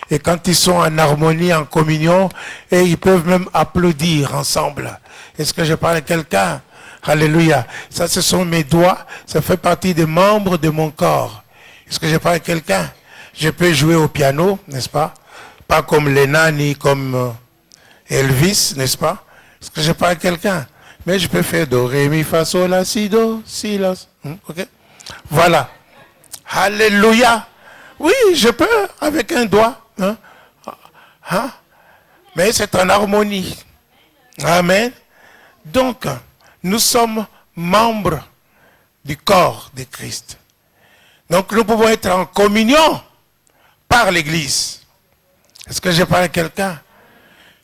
Et quand ils sont en harmonie, en communion, et ils peuvent même applaudir ensemble. Est-ce que je parle à quelqu'un? Alléluia. Ça, ce sont mes doigts. Ça fait partie des membres de mon corps. Est-ce que je parle à quelqu'un? Je peux jouer au piano, n'est-ce pas? Pas comme Lena ni comme Elvis, n'est-ce pas? Est-ce que je parle à quelqu'un? Mais je peux faire do, ré, mi, fa, sol, la, si, do, si, la. Ok? Voilà. Alléluia. Oui, je peux avec un doigt. Mais c'est en harmonie. Amen. Donc, nous sommes membres du corps de Christ. Donc, nous pouvons être en communion par l'Église. Est-ce que je parle à quelqu'un?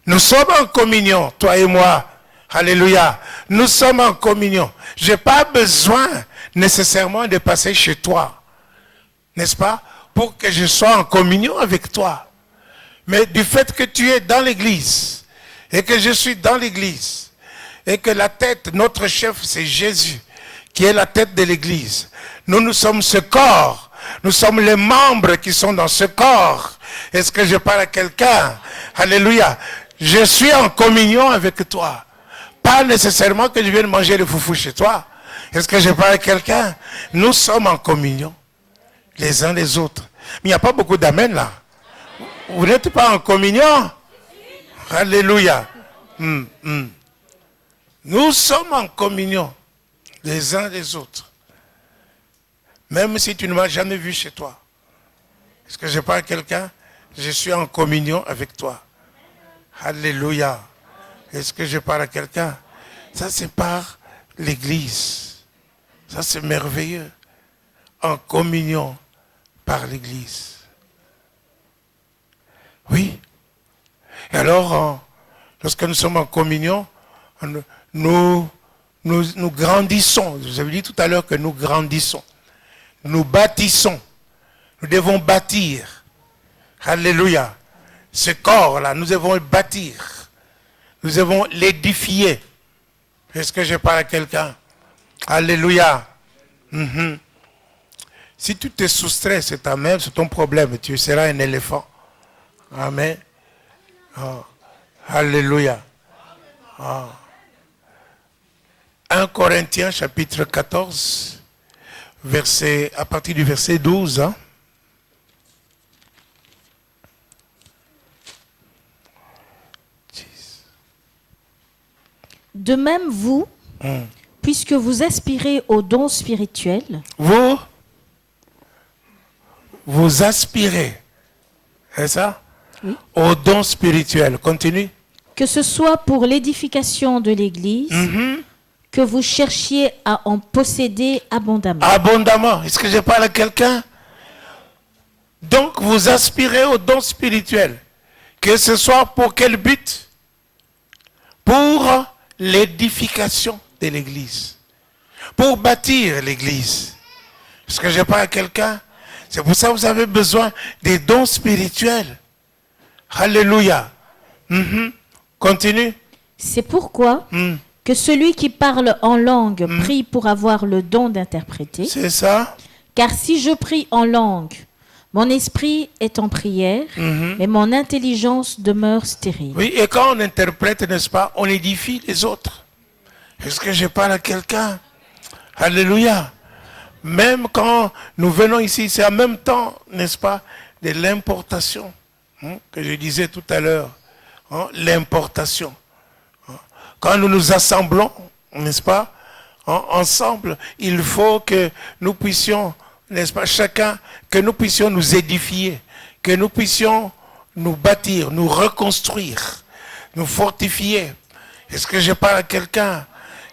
Nous sommes en communion, toi et moi. Alléluia. Nous sommes en communion. Je n'ai pas besoin nécessairement de passer chez toi. N'est-ce pas? Pour que je sois en communion avec toi. Mais du fait que tu es dans l'église, et que je suis dans l'église, et que la tête, notre chef, c'est Jésus, qui est la tête de l'église. Nous sommes ce corps. Nous sommes les membres qui sont dans ce corps. Est-ce que je parle à quelqu'un? Alléluia. Je suis en communion avec toi. Pas nécessairement que je vienne manger le foufou chez toi. Est-ce que je parle à quelqu'un? Nous sommes en communion. Les uns les autres. Mais il n'y a pas beaucoup d'amen là. Vous n'êtes pas en communion? Alléluia. Nous sommes en communion. Les uns les autres. Même si tu ne m'as jamais vu chez toi. Est-ce que je parle à quelqu'un? Je suis en communion avec toi. Alléluia. Est-ce que je parle à quelqu'un? Ça c'est par l'Église. Ça c'est merveilleux. En communion par l'Église. Oui. Et alors, lorsque nous sommes en communion, nous grandissons. Je vous avais dit tout à l'heure que nous grandissons. Nous bâtissons. Nous devons bâtir. Alléluia. Ce corps-là, nous devons le bâtir. Nous devons l'édifier. Est-ce que je parle à quelqu'un? Alléluia. Si tu te soustrais, c'est ta mère, c'est ton problème. Tu seras un éléphant. Amen. Oh. Alléluia. Oh. 1 Corinthiens chapitre 14, à partir du verset 12. Hein. De même, vous, puisque vous aspirez aux dons spirituels, vous aspirez, c'est ça? Oui. Aux dons spirituels. Continue. Que ce soit pour l'édification de l'Église, que vous cherchiez à en posséder abondamment. Abondamment. Est-ce que je parle à quelqu'un? Donc, vous aspirez aux dons spirituels. Que ce soit pour quel but? Pour l'édification de l'Église. Pour bâtir l'Église. Est-ce que je parle à quelqu'un? C'est pour ça que vous avez besoin des dons spirituels. Alléluia. Continue. C'est pourquoi que celui qui parle en langue prie pour avoir le don d'interpréter. C'est ça. Car si je prie en langue, mon esprit est en prière, mais mon intelligence demeure stérile. Oui, et quand on interprète, n'est-ce pas, on édifie les autres. Est-ce que je parle à quelqu'un? Alléluia. Même quand nous venons ici, c'est en même temps, n'est-ce pas, de l'importation, que je disais tout à l'heure, l'importation. Quand nous nous assemblons, n'est-ce pas, ensemble, il faut que nous puissions, n'est-ce pas, chacun, que nous puissions nous édifier, que nous puissions nous bâtir, nous reconstruire, nous fortifier. Est-ce que je parle à quelqu'un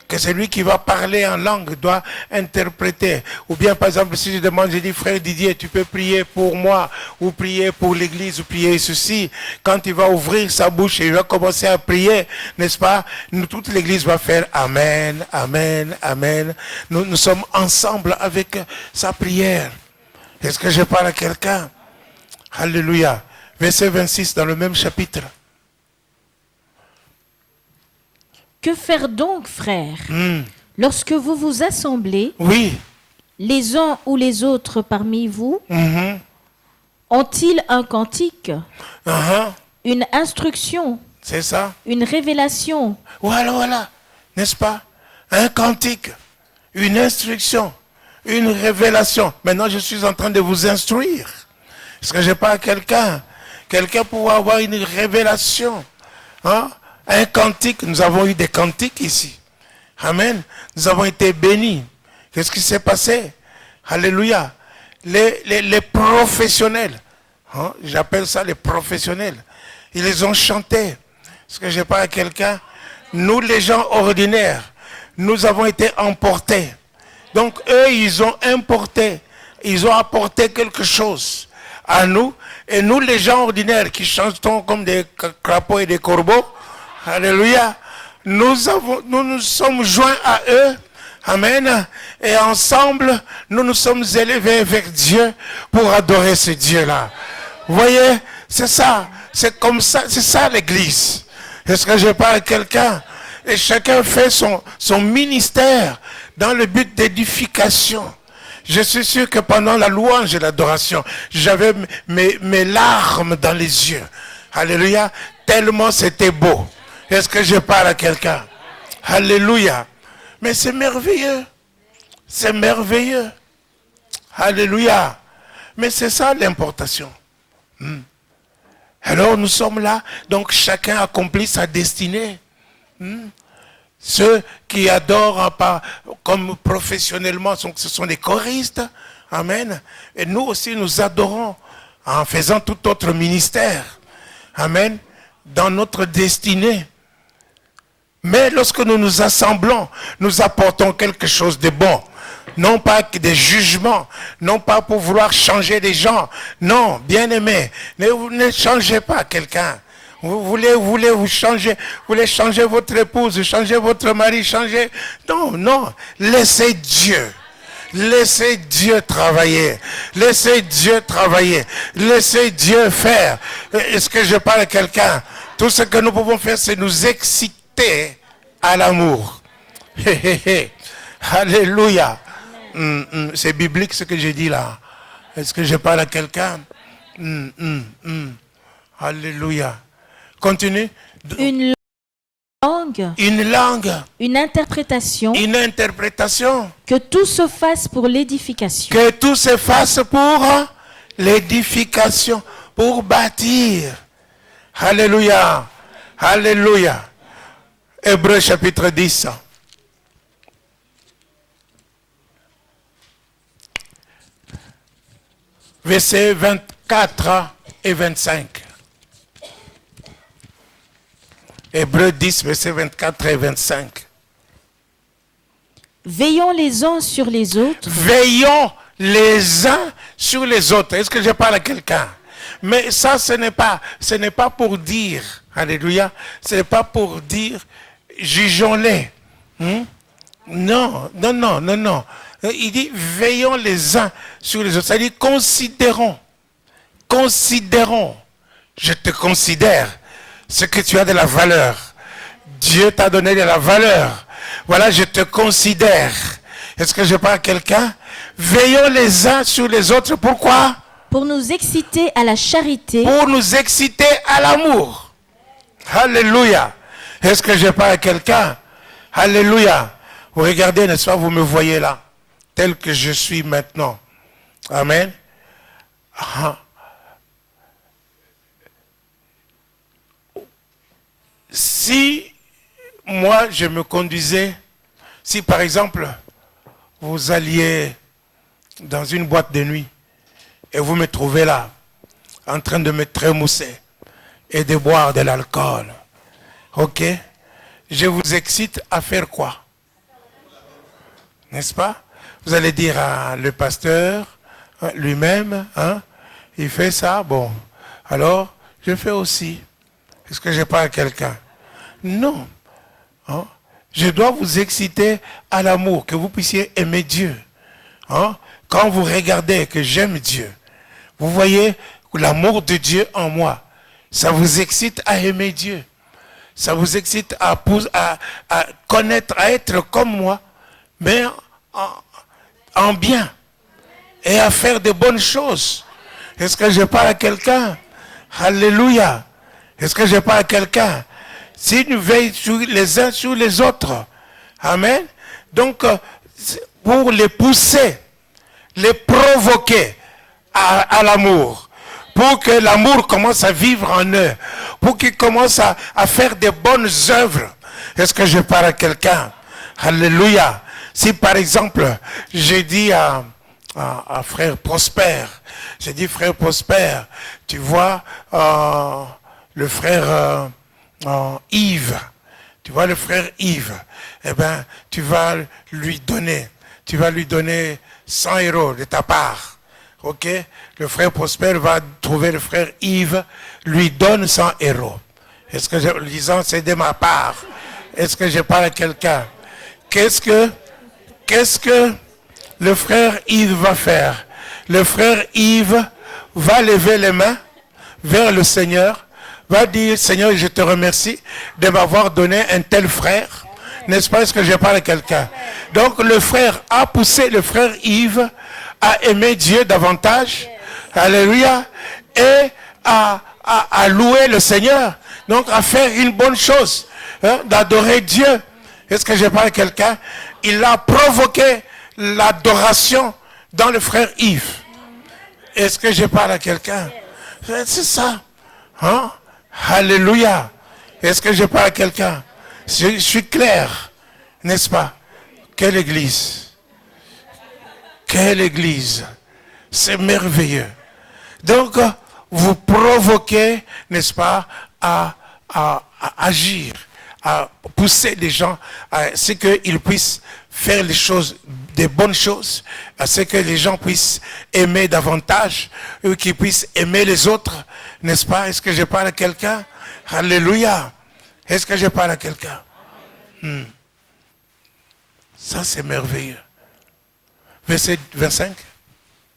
que celui qui va parler en langue doit interpréter? Ou bien, par exemple, si je demande, je dis, frère Didier, tu peux prier pour moi, ou prier pour l'église, ou prier ceci. Quand il va ouvrir sa bouche et il va commencer à prier, n'est-ce pas? Toute l'église va faire Amen, Amen, Amen. Nous sommes ensemble avec sa prière. Est-ce que je parle à quelqu'un? Alléluia. Verset 26 dans le même chapitre. Que faire donc, frères, lorsque vous vous assemblez, oui, les uns ou les autres parmi vous, ont-ils un cantique, une instruction, c'est ça, une révélation? Voilà, n'est-ce pas? Un cantique, une instruction, une révélation. Maintenant, je suis en train de vous instruire. Est-ce que je parle à quelqu'un? Quelqu'un pour avoir une révélation, un cantique. Nous avons eu des cantiques ici. Amen. Nous avons été bénis. Qu'est-ce qui s'est passé? Alléluia. Les professionnels, j'appelle ça les professionnels, ils les ont chantés. Est-ce que je parle à quelqu'un? Nous, les gens ordinaires, nous avons été emportés. Donc, eux, ils ont importé, ils ont apporté quelque chose à nous. Et nous, les gens ordinaires qui chantons comme des crapauds et des corbeaux, alléluia, nous nous sommes joints à eux. Amen. Et ensemble, nous nous sommes élevés avec Dieu pour adorer ce Dieu-là. Vous voyez, c'est ça. C'est comme ça, c'est ça l'église. Est-ce que je parle à quelqu'un? Et chacun fait son ministère dans le but d'édification. Je suis sûr que pendant la louange et l'adoration, j'avais mes larmes dans les yeux. Alléluia. Tellement c'était beau. Est-ce que je parle à quelqu'un? Alléluia. Mais c'est merveilleux. C'est merveilleux. Alléluia. Mais c'est ça l'importation. Alors nous sommes là. Donc chacun accomplit sa destinée. Ceux qui adorent comme professionnellement, ce sont les choristes. Amen. Et nous aussi, nous adorons en faisant tout autre ministère. Amen. Dans notre destinée. Mais lorsque nous nous assemblons, nous apportons quelque chose de bon. Non pas des jugements, non pas pour vouloir changer les gens. Non, bien aimé, ne changez pas quelqu'un. Vous voulez vous changer, vous voulez changer votre épouse, changer votre mari, changer. Non, laissez Dieu. Laissez Dieu travailler. Laissez Dieu travailler. Laissez Dieu faire. Est-ce que je parle à quelqu'un? Tout ce que nous pouvons faire, c'est nous exciter à l'amour. Alléluia. C'est biblique ce que j'ai dit là. Est-ce que je parle à quelqu'un? Alléluia. Continue. Une langue. Une langue. Une interprétation. Une interprétation. Que tout se fasse pour l'édification. Que tout se fasse pour l'édification, pour bâtir. Alléluia. Alléluia. Hébreux chapitre 10. Versets 24 et 25. Hébreux 10, versets 24 et 25. Veillons les uns sur les autres. Veillons les uns sur les autres. Est-ce que je parle à quelqu'un? Mais ça, ce n'est pas pour dire, alléluia, ce n'est pas pour dire, jugeons-les. Non. Il dit, veillons les uns sur les autres. Ça dit, considérons. Je te considère. Ce que tu as de la valeur. Dieu t'a donné de la valeur. Voilà, je te considère. Est-ce que je parle à quelqu'un? Veillons les uns sur les autres. Pourquoi? Pour nous exciter à la charité. Pour nous exciter à l'amour. Alléluia. Est-ce que je parle à quelqu'un? Alléluia. Vous regardez, n'est-ce pas, vous me voyez là. tel que je suis maintenant. Amen. Ah. Si moi je me conduisais, si par exemple vous alliez dans une boîte de nuit et vous me trouvez là, en train de me trémousser et de boire de l'alcool, ok, je vous excite à faire quoi? N'est-ce pas? Vous allez dire à le pasteur lui-même, hein, il fait ça, bon, alors je fais aussi. Est-ce que je parle à quelqu'un? Non. Hein? Je dois vous exciter à l'amour, que vous puissiez aimer Dieu. Hein? Quand vous regardez que j'aime Dieu, vous voyez l'amour de Dieu en moi. Ça vous excite à aimer Dieu. Ça vous excite à connaître, à être comme moi, mais en bien. Et à faire de bonnes choses. Est-ce que je parle à quelqu'un? Alléluia. Est-ce que je parle à quelqu'un? Si nous veillons les uns sur les autres. Amen. Donc, pour les pousser, les provoquer à l'amour. Pour que l'amour commence à vivre en eux. Pour qu'ils commencent à faire de bonnes œuvres. Est-ce que je parle à quelqu'un? Alléluia. Si par exemple, j'ai dit à frère Prosper, j'ai dit frère Prosper, tu vois, le frère Yves, tu vois le frère Yves, eh bien, tu vas lui donner 100 € de ta part. Ok? Le frère Prosper va trouver le frère Yves, lui donne 100 €. Est-ce que je disant c'est de ma part? Est-ce que je parle à quelqu'un? Qu'est-ce que le frère Yves va faire? Le frère Yves va lever les mains vers le Seigneur, va dire, Seigneur, je te remercie de m'avoir donné un tel frère. N'est-ce pas? Est-ce que je parle à quelqu'un? Donc le frère a poussé le frère Yves à aimer Dieu davantage. Alléluia. Et à louer le Seigneur. Donc à faire une bonne chose. Hein, d'adorer Dieu. Est-ce que je parle à quelqu'un? Il a provoqué l'adoration dans le frère Yves. Est-ce que je parle à quelqu'un? C'est ça. Hein? Alléluia. Est-ce que je parle à quelqu'un? Je suis clair, n'est-ce pas? Quelle église. Quelle église. C'est merveilleux. Donc, vous provoquez, n'est-ce pas, à agir, à pousser les gens à ce qu'ils puissent faire les choses, des bonnes choses, à ce que les gens puissent aimer davantage, ou qu'ils puissent aimer les autres, n'est-ce pas? Est-ce que je parle à quelqu'un? Alléluia. Est-ce que je parle à quelqu'un? Ça, c'est merveilleux. Verset 25.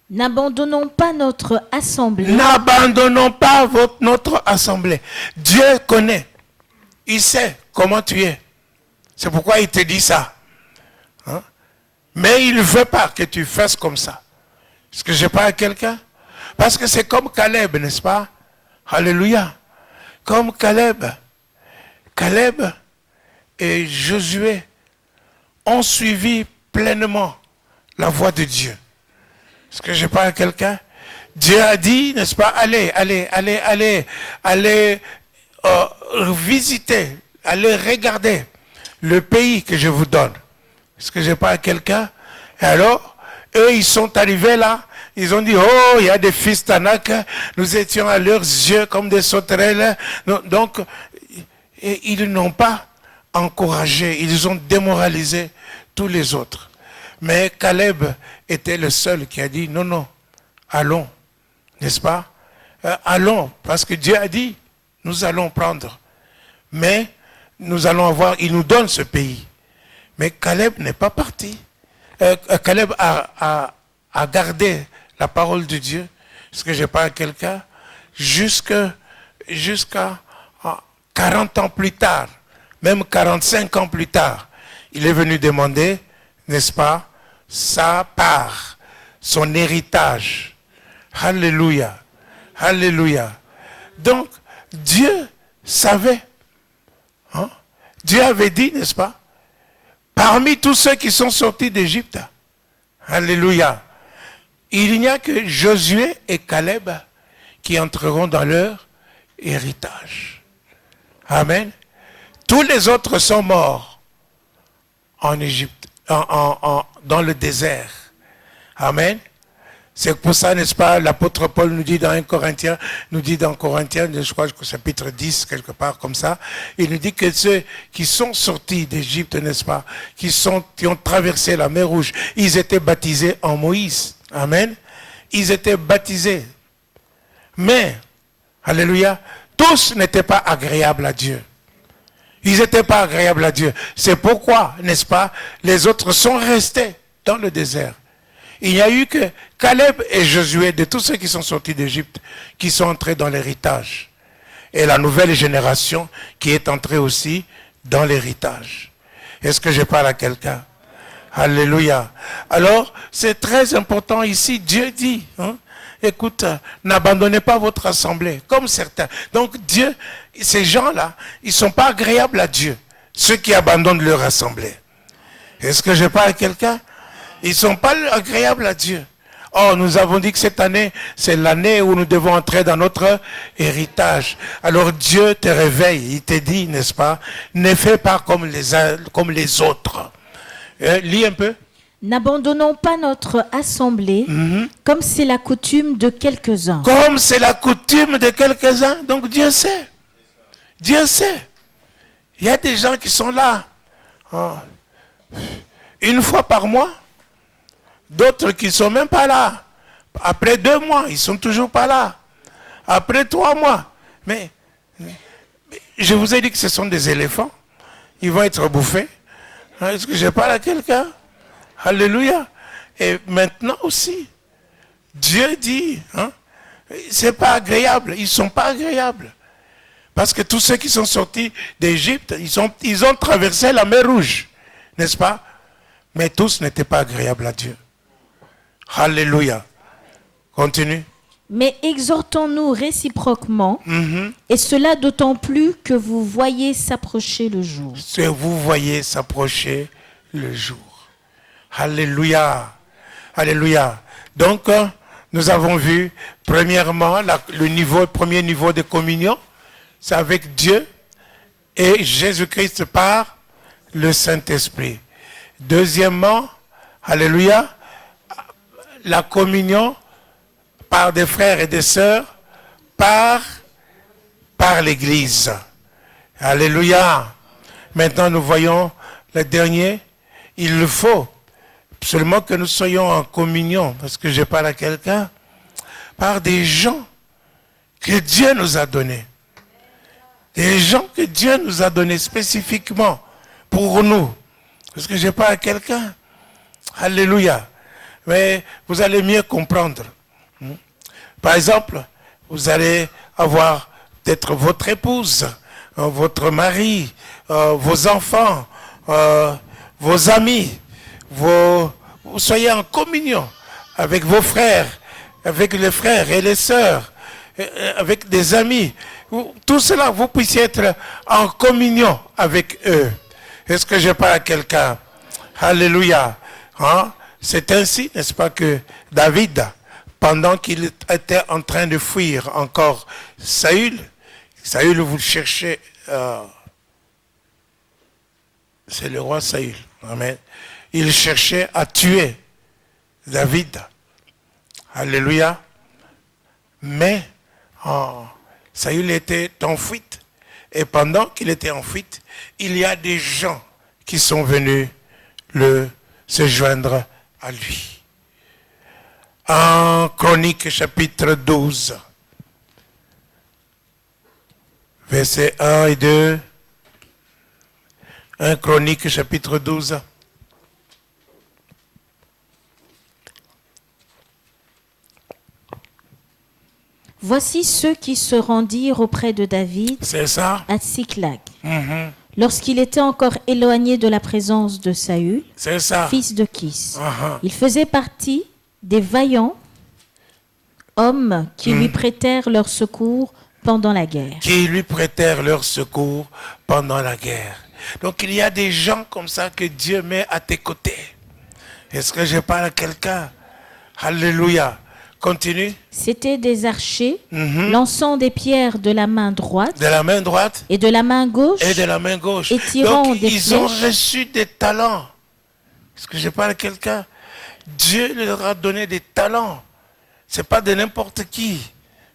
N'abandonnons pas notre assemblée. N'abandonnons pas notre assemblée. Dieu connaît. Il sait comment tu es. C'est pourquoi il te dit ça. Hein? Mais il ne veut pas que tu fasses comme ça. Est-ce que je parle à quelqu'un? Parce que c'est comme Caleb, n'est-ce pas? Alléluia. Comme Caleb. Caleb et Josué ont suivi pleinement la voie de Dieu. Est-ce que je parle à quelqu'un? Dieu a dit, n'est-ce pas, allez visiter, allez regarder le pays que je vous donne. Est-ce que je parle à quelqu'un? Et alors, eux, ils sont arrivés là, ils ont dit, oh, il y a des fils d'Anak, nous étions à leurs yeux comme des sauterelles. Donc, ils n'ont pas encouragé, ils ont démoralisé tous les autres. Mais Caleb était le seul qui a dit, non, allons, n'est-ce pas? Allons, parce que Dieu a dit, nous allons prendre. Mais nous allons avoir, il nous donne ce pays. Mais Caleb n'est pas parti. Caleb a gardé la parole de Dieu. Est-ce que je parle à quelqu'un? Jusqu'à 40 ans plus tard, même 45 ans plus tard, il est venu demander, n'est-ce pas, sa part, son héritage. Alléluia. Alléluia. Donc, Dieu savait. Hein? Dieu avait dit, n'est-ce pas, parmi tous ceux qui sont sortis d'Égypte, Alléluia. Il n'y a que Josué et Caleb qui entreront dans leur héritage. Amen. Tous les autres sont morts en Égypte, dans le désert. Amen. C'est pour ça, n'est-ce pas, l'apôtre Paul nous dit dans 1 Corinthiens, je crois que chapitre 10, quelque part comme ça, il nous dit que ceux qui sont sortis d'Égypte, n'est-ce pas, qui ont traversé la mer Rouge, ils étaient baptisés en Moïse. Amen. Ils étaient baptisés. Mais, alléluia, tous n'étaient pas agréables à Dieu. Ils n'étaient pas agréables à Dieu. C'est pourquoi, n'est-ce pas, les autres sont restés dans le désert. Il n'y a eu que Caleb et Josué, de tous ceux qui sont sortis d'Égypte, qui sont entrés dans l'héritage. Et la nouvelle génération qui est entrée aussi dans l'héritage. Est-ce que je parle à quelqu'un? Alléluia. Alors, c'est très important ici. Dieu dit, écoute, n'abandonnez pas votre assemblée, comme certains. Donc Dieu, ces gens-là, ils ne sont pas agréables à Dieu, ceux qui abandonnent leur assemblée. Est-ce que je parle à quelqu'un? Ils ne sont pas agréables à Dieu. Oh, nous avons dit que cette année, c'est l'année où nous devons entrer dans notre héritage. Alors Dieu te réveille, il te dit, n'est-ce pas, ne fais pas comme les autres. Lis un peu. N'abandonnons pas notre assemblée, comme c'est la coutume de quelques-uns. Comme c'est la coutume de quelques-uns. Donc Dieu sait. Dieu sait. Il y a des gens qui sont là. Une fois par mois. D'autres qui ne sont même pas là. Après 2 mois, ils ne sont toujours pas là. Après 3 mois. Mais je vous ai dit que ce sont des éléphants. Ils vont être bouffés. Est-ce que je parle à quelqu'un? Alléluia. Et maintenant aussi, Dieu dit, c'est pas agréable. Ils ne sont pas agréables. Parce que tous ceux qui sont sortis d'Égypte, ils ont traversé la mer Rouge. N'est-ce pas? Mais tous n'étaient pas agréables à Dieu. Alléluia. Continue. Mais exhortons-nous réciproquement, et cela d'autant plus que vous voyez s'approcher le jour. Que vous voyez s'approcher le jour. Alléluia. Alléluia. Donc, nous avons vu, premièrement, le premier niveau de communion, c'est avec Dieu et Jésus-Christ par le Saint-Esprit. Deuxièmement, alléluia, la communion par des frères et des sœurs, par l'Église. Alléluia. Maintenant, nous voyons le dernier. Il le faut absolument que nous soyons en communion, parce que je parle à quelqu'un, par des gens que Dieu nous a donnés. Des gens que Dieu nous a donnés spécifiquement pour nous. Parce que je parle à quelqu'un. Alléluia. Mais vous allez mieux comprendre. Par exemple, vous allez avoir peut-être votre épouse, votre mari, vos enfants, vos amis. Vous soyez en communion avec vos frères, avec les frères et les sœurs, avec des amis. Tout cela, vous puissiez être en communion avec eux. Est-ce que je parle à quelqu'un? Alléluia. C'est ainsi, n'est-ce pas, que David, pendant qu'il était en train de fuir encore Saül, vous le cherchez, c'est le roi Saül. Amen. Il cherchait à tuer David. Alléluia. Mais Saül était en fuite. Et pendant qu'il était en fuite, il y a des gens qui sont venus se joindre à lui. En Chronique chapitre 12, versets 1 et 2. 1 Chronique chapitre 12. Voici ceux qui se rendirent auprès de David C'est ça? à Tsiklag, lorsqu'il était encore éloigné de la présence de Saül, C'est ça. fils de Kis. Il faisait partie des vaillants hommes qui lui prêtèrent leur secours pendant la guerre. Qui lui prêtèrent leur secours pendant la guerre. Donc il y a des gens comme ça que Dieu met à tes côtés. Est-ce que je parle à quelqu'un? Alléluia. Continue. C'étaient des archers lançant des pierres de la main droite De la main droite et de la main gauche et de la main gauche. et tirant Donc, des ils ont flèches. reçu des talents. Est-ce que je parle à quelqu'un? Dieu leur a donné des talents. Ce n'est pas de n'importe qui.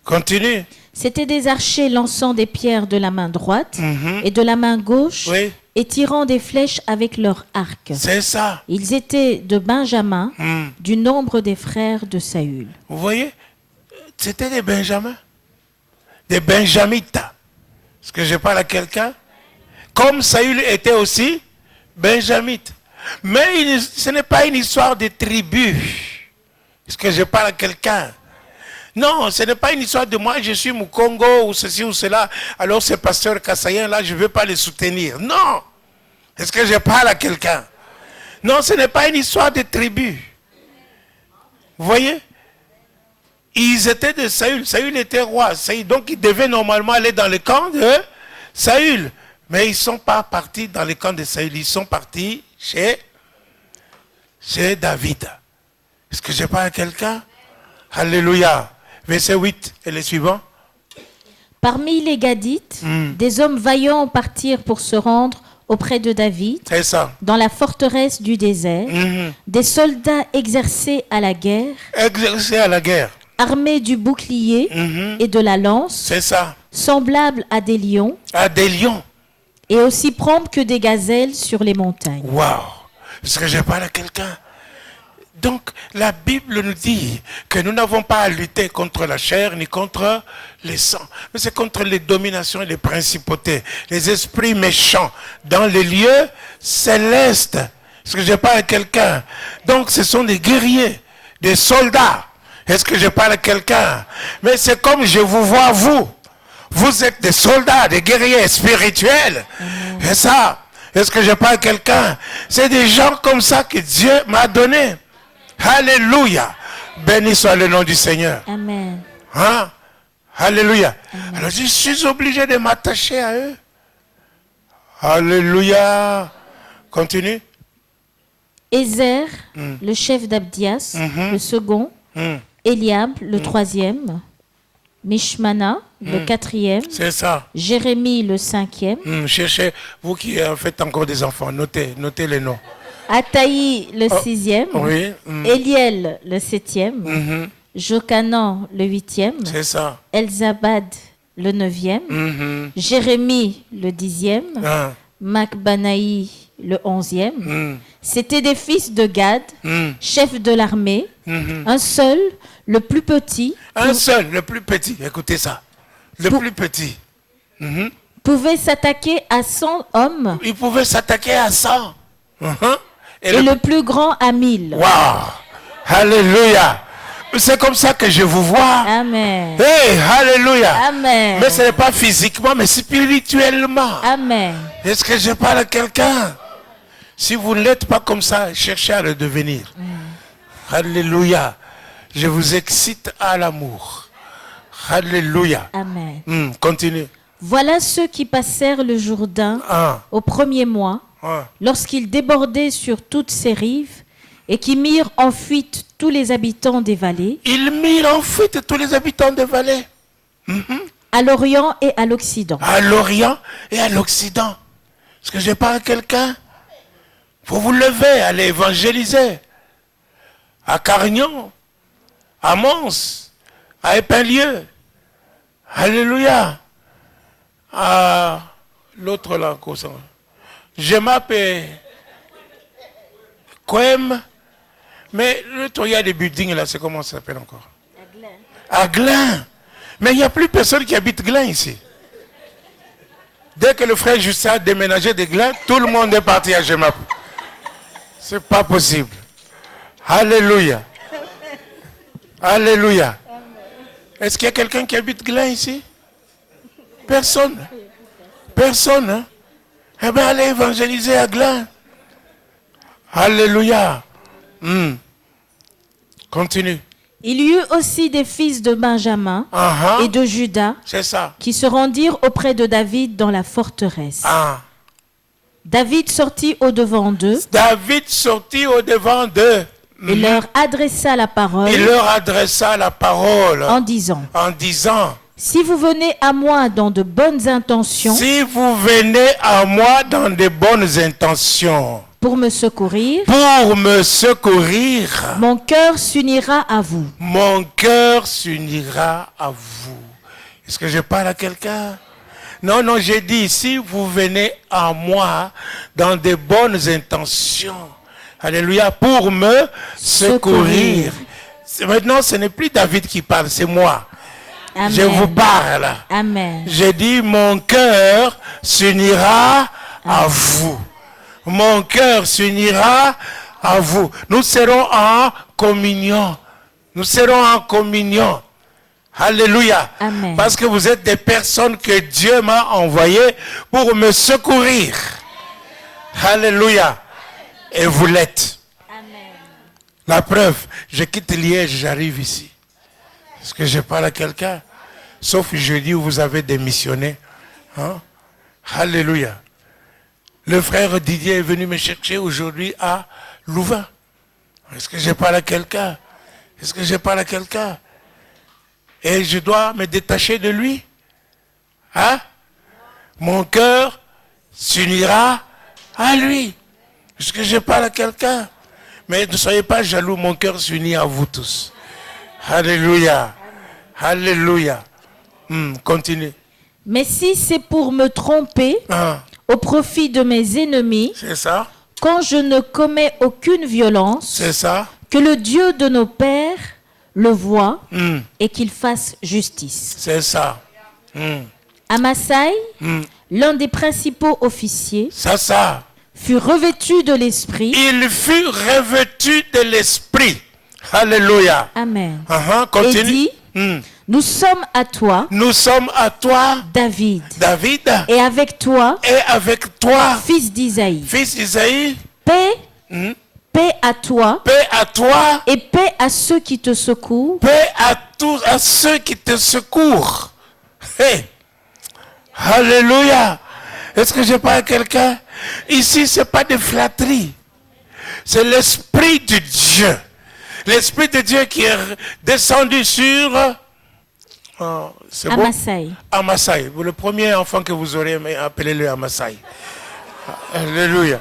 Continue. C'étaient des archers lançant des pierres de la main droite et de la main gauche Oui. et tirant des flèches avec leur arc. C'est ça. Ils étaient de Benjamin, du nombre des frères de Saül. Vous voyez? C'était des Benjamins. Des Benjamites. Est-ce que je parle à quelqu'un? Comme Saül était aussi Benjamite. Mais ce n'est pas une histoire de tribus. Est-ce que je parle à quelqu'un? Non, ce n'est pas une histoire de moi, je suis Mukongo ou ceci ou cela. Alors ce pasteur Kassayen là, je ne veux pas le soutenir. Non. Est-ce que je parle à quelqu'un? Non, ce n'est pas une histoire de tribus. Vous voyez? Ils étaient de Saül. Saül était roi. Donc ils devaient normalement aller dans le camp de Saül. Mais ils ne sont pas partis dans le camp de Saül. Ils sont partis chez David. Est-ce que je parle à quelqu'un? Alléluia. Verset 8 et le suivant. Parmi les Gadites, des hommes vaillants partirent pour se rendre auprès de David, C'est ça. dans la forteresse du désert, des soldats exercés à la guerre, Exercer à la guerre. armés du bouclier et de la lance, C'est ça. semblables à des lions, À des lions. et aussi prompts que des gazelles sur les montagnes. Waouh. Est-ce que je parle à quelqu'un? Donc, la Bible nous dit que nous n'avons pas à lutter contre la chair ni contre les sangs, mais c'est contre les dominations et les principautés, les esprits méchants dans les lieux célestes. Est-ce que je parle à quelqu'un? Donc, ce sont des guerriers, des soldats. Est-ce que je parle à quelqu'un? Mais c'est comme je vous vois, vous. Vous êtes des soldats, des guerriers spirituels. Et ça, est-ce que je parle à quelqu'un? C'est des gens comme ça que Dieu m'a donné. Alléluia. Béni soit le nom du Seigneur. Amen. Hein? Alléluia. Alors je suis obligé de m'attacher à eux. Alléluia. Continue. Ézer, le chef d'Abdias, le second, Eliab, le troisième, Mishmana, le quatrième, C'est ça. Jérémie, le cinquième, Cherchez, vous qui faites encore des enfants, notez les noms. Ataï, le sixième, Oui. Eliel, le septième, Jokanan, le huitième, C'est ça. Elzabad, le neuvième, Jérémie, le dixième, Hein. Macbanaï, le onzième. C'étaient des fils de Gad, chef de l'armée, un seul, le plus petit, Un seul, le plus petit. Écoutez ça. Le plus petit. pouvait s'attaquer à 100 hommes Il pouvait s'attaquer à 100. Et et le plus grand à 1000. Waouh! Alléluia! C'est comme ça que je vous vois. Amen. Hey, alléluia! Amen. Mais ce n'est pas physiquement, mais spirituellement. Amen. Est-ce que je parle à quelqu'un? Si vous ne l'êtes pas comme ça, cherchez à le devenir. Alléluia! Je vous excite à l'amour. Alléluia! Amen. Continue. Voilà ceux qui passèrent le Jourdain Ah, au premier mois, ah. lorsqu'ils débordaient sur toutes ses rives et qui mirent en fuite tous les habitants des vallées, Ils mirent en fuite tous les habitants des vallées. à l'Orient et à l'Occident. À l'Orient et à l'Occident. Est-ce que je parle à quelqu'un? Faut vous lever, aller évangéliser. À Carignan, à Mons, à Épinlieu. Alléluia. À l'autre là, quoi ça? Je m'appelle Quem. Mais l'autre, il y a des buildings là, c'est comment ça s'appelle encore? À Glin. Mais il n'y a plus personne qui habite Glin ici. Dès que le frère Justin a déménagé de Glin, tout le monde est parti à Gemap. C'est pas possible. Alléluia. Alléluia. Est-ce qu'il y a quelqu'un qui habite Glin ici? Personne. Personne. Hein? Eh bien, allez évangéliser à Glin. Alléluia. Continue. Il y eut aussi des fils de Benjamin Ah, et de Juda c'est ça. qui se rendirent auprès de David dans la forteresse. Ah, David sortit au-devant d'eux David sortit au-devant d'eux. et leur adressa la parole Il leur adressa la parole en disant, en disant, si vous venez à moi dans de bonnes intentions si vous venez à moi dans de bonnes intentions pour me secourir, pour me secourir, mon cœur s'unira à vous. mon cœur s'unira à vous. Est-ce que je parle à quelqu'un? Non, non, j'ai dit, si vous venez à moi dans de bonnes intentions, alléluia, pour me secourir. Maintenant, ce n'est plus David qui parle, c'est moi. Amen. Je vous parle. Amen. J'ai dit, mon cœur s'unira à vous. Mon cœur s'unira à vous. Nous serons en communion. Nous serons en communion. Alléluia. Amen. Parce que vous êtes des personnes que Dieu m'a envoyées pour me secourir. Alléluia. Et vous l'êtes. Amen. La preuve, je quitte Liège, j'arrive ici. Est-ce que je parle à quelqu'un? Sauf jeudi où vous avez démissionné. Hein? Alléluia. Le frère Didier est venu me chercher aujourd'hui à Louvain. Est-ce que je parle à quelqu'un? Est-ce que je parle à quelqu'un? Et je dois me détacher de lui? Hein? Mon cœur s'unira à lui. Est-ce que je parle à quelqu'un? Mais ne soyez pas jaloux, mon cœur s'unit à vous tous. Alléluia. Alléluia. Continue. Mais si c'est pour me tromper Ah, au profit de mes ennemis, c'est ça? quand je ne commets aucune violence, C'est ça? que le Dieu de nos pères le voie Hmm, et qu'il fasse justice. c'est ça. Amasai, l'un des principaux officiers, Ça. fut revêtu de l'esprit. Il fut revêtu de l'esprit. Alléluia. Amen. Uh-huh, Et continue. dit, nous sommes à toi, Nous sommes à toi, David, David, et avec toi, et avec toi, fils d'Isaïe. fils d'Isaïe, Paix, paix à toi, paix à toi, et paix à ceux qui te secourent, paix à tous, à ceux qui te secourent. Hey. Alléluia. Est-ce que je parle à quelqu'un? Ici, ce n'est pas de flatterie. C'est l'Esprit de Dieu. L'Esprit de Dieu qui est descendu sur... c'est bon? Amasai. Amasai. Le premier enfant que vous aurez, appelez-le Amasai. Alléluia.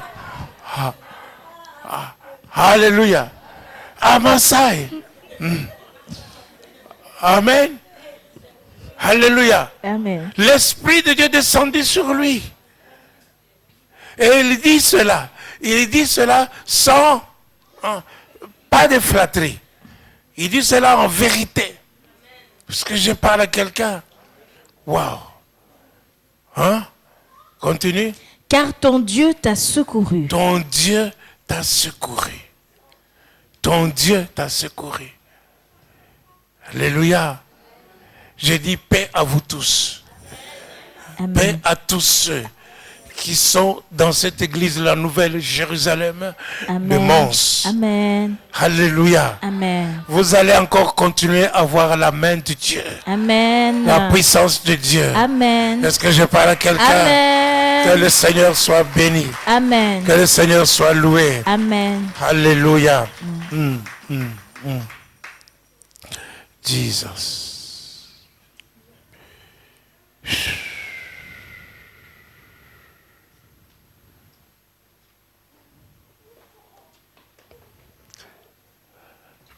Alléluia. Amasai. Amen. Alléluia. Amen. L'Esprit de Dieu descendit sur lui. Et il dit cela. Il dit cela sans... pas de flatterie. Il dit cela en vérité. Parce que je parle à quelqu'un. Waouh. Hein? Continue. Car ton Dieu t'a secouru. Ton Dieu t'a secouru. Ton Dieu t'a secouru. Alléluia. J'ai dit paix à vous tous. Amen. Paix à tous ceux qui sont dans cette église, la Nouvelle Jérusalem de Amen. Mons. Amen. Alléluia. Amen. Vous allez encore continuer à voir la main de Dieu, Amen. la puissance de Dieu. Amen. Est-ce que je parle à quelqu'un? Que Amen. le Seigneur soit béni. Amen. Que le Seigneur soit loué. Amen. Alléluia. Jesus.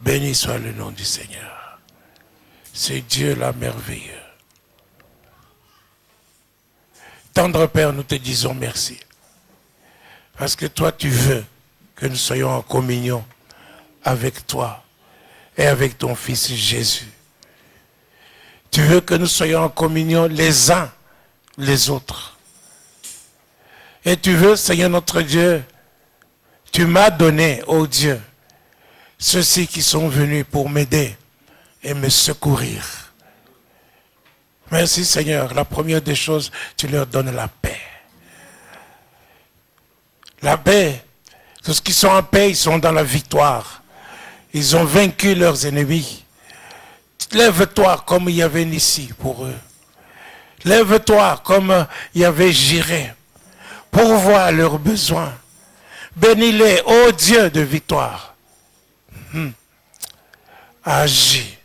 Béni soit le nom du Seigneur. C'est Dieu là merveilleux. Tendre Père, nous te disons merci. Parce que toi, tu veux que nous soyons en communion avec toi et avec ton Fils Jésus. Tu veux que nous soyons en communion les uns les autres. Et tu veux, Seigneur notre Dieu, tu m'as donné, ô Dieu, ceux-ci qui sont venus pour m'aider et me secourir. Merci Seigneur. La première des choses, tu leur donnes la paix. La paix. Tous ceux qui sont en paix, ils sont dans la victoire. Ils ont vaincu leurs ennemis. Lève-toi comme il y avait Nissi pour eux. Lève-toi comme il y avait Jiré. pourvois leurs besoins. Bénis-les, ô Dieu de victoire. Agis.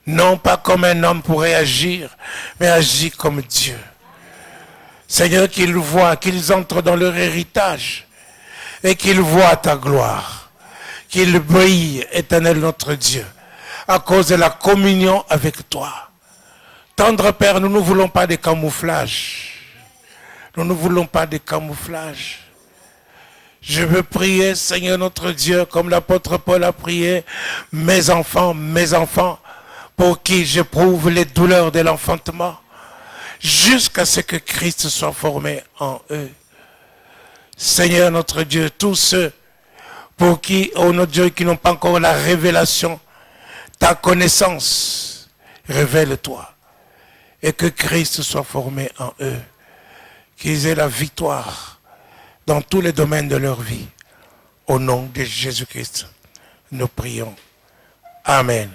Non pas comme un homme pourrait agir, mais agis comme Dieu. Seigneur, qu'ils voient, qu'ils entrent dans leur héritage et qu'ils voient ta gloire. Qu'ils brillent, Éternel notre Dieu, à cause de la communion avec toi. Tendre Père, nous ne voulons pas de camouflage. Nous ne voulons pas de camouflage. Je veux prier, Seigneur notre Dieu, comme l'apôtre Paul a prié, mes enfants, pour qui j'éprouve les douleurs de l'enfantement, jusqu'à ce que Christ soit formé en eux. Seigneur notre Dieu, tous ceux pour qui, oh notre Dieu, qui n'ont pas encore la révélation, ta connaissance, révèle-toi. Et que Christ soit formé en eux. Qu'ils aient la victoire dans tous les domaines de leur vie. Au nom de Jésus-Christ, nous prions. Amen.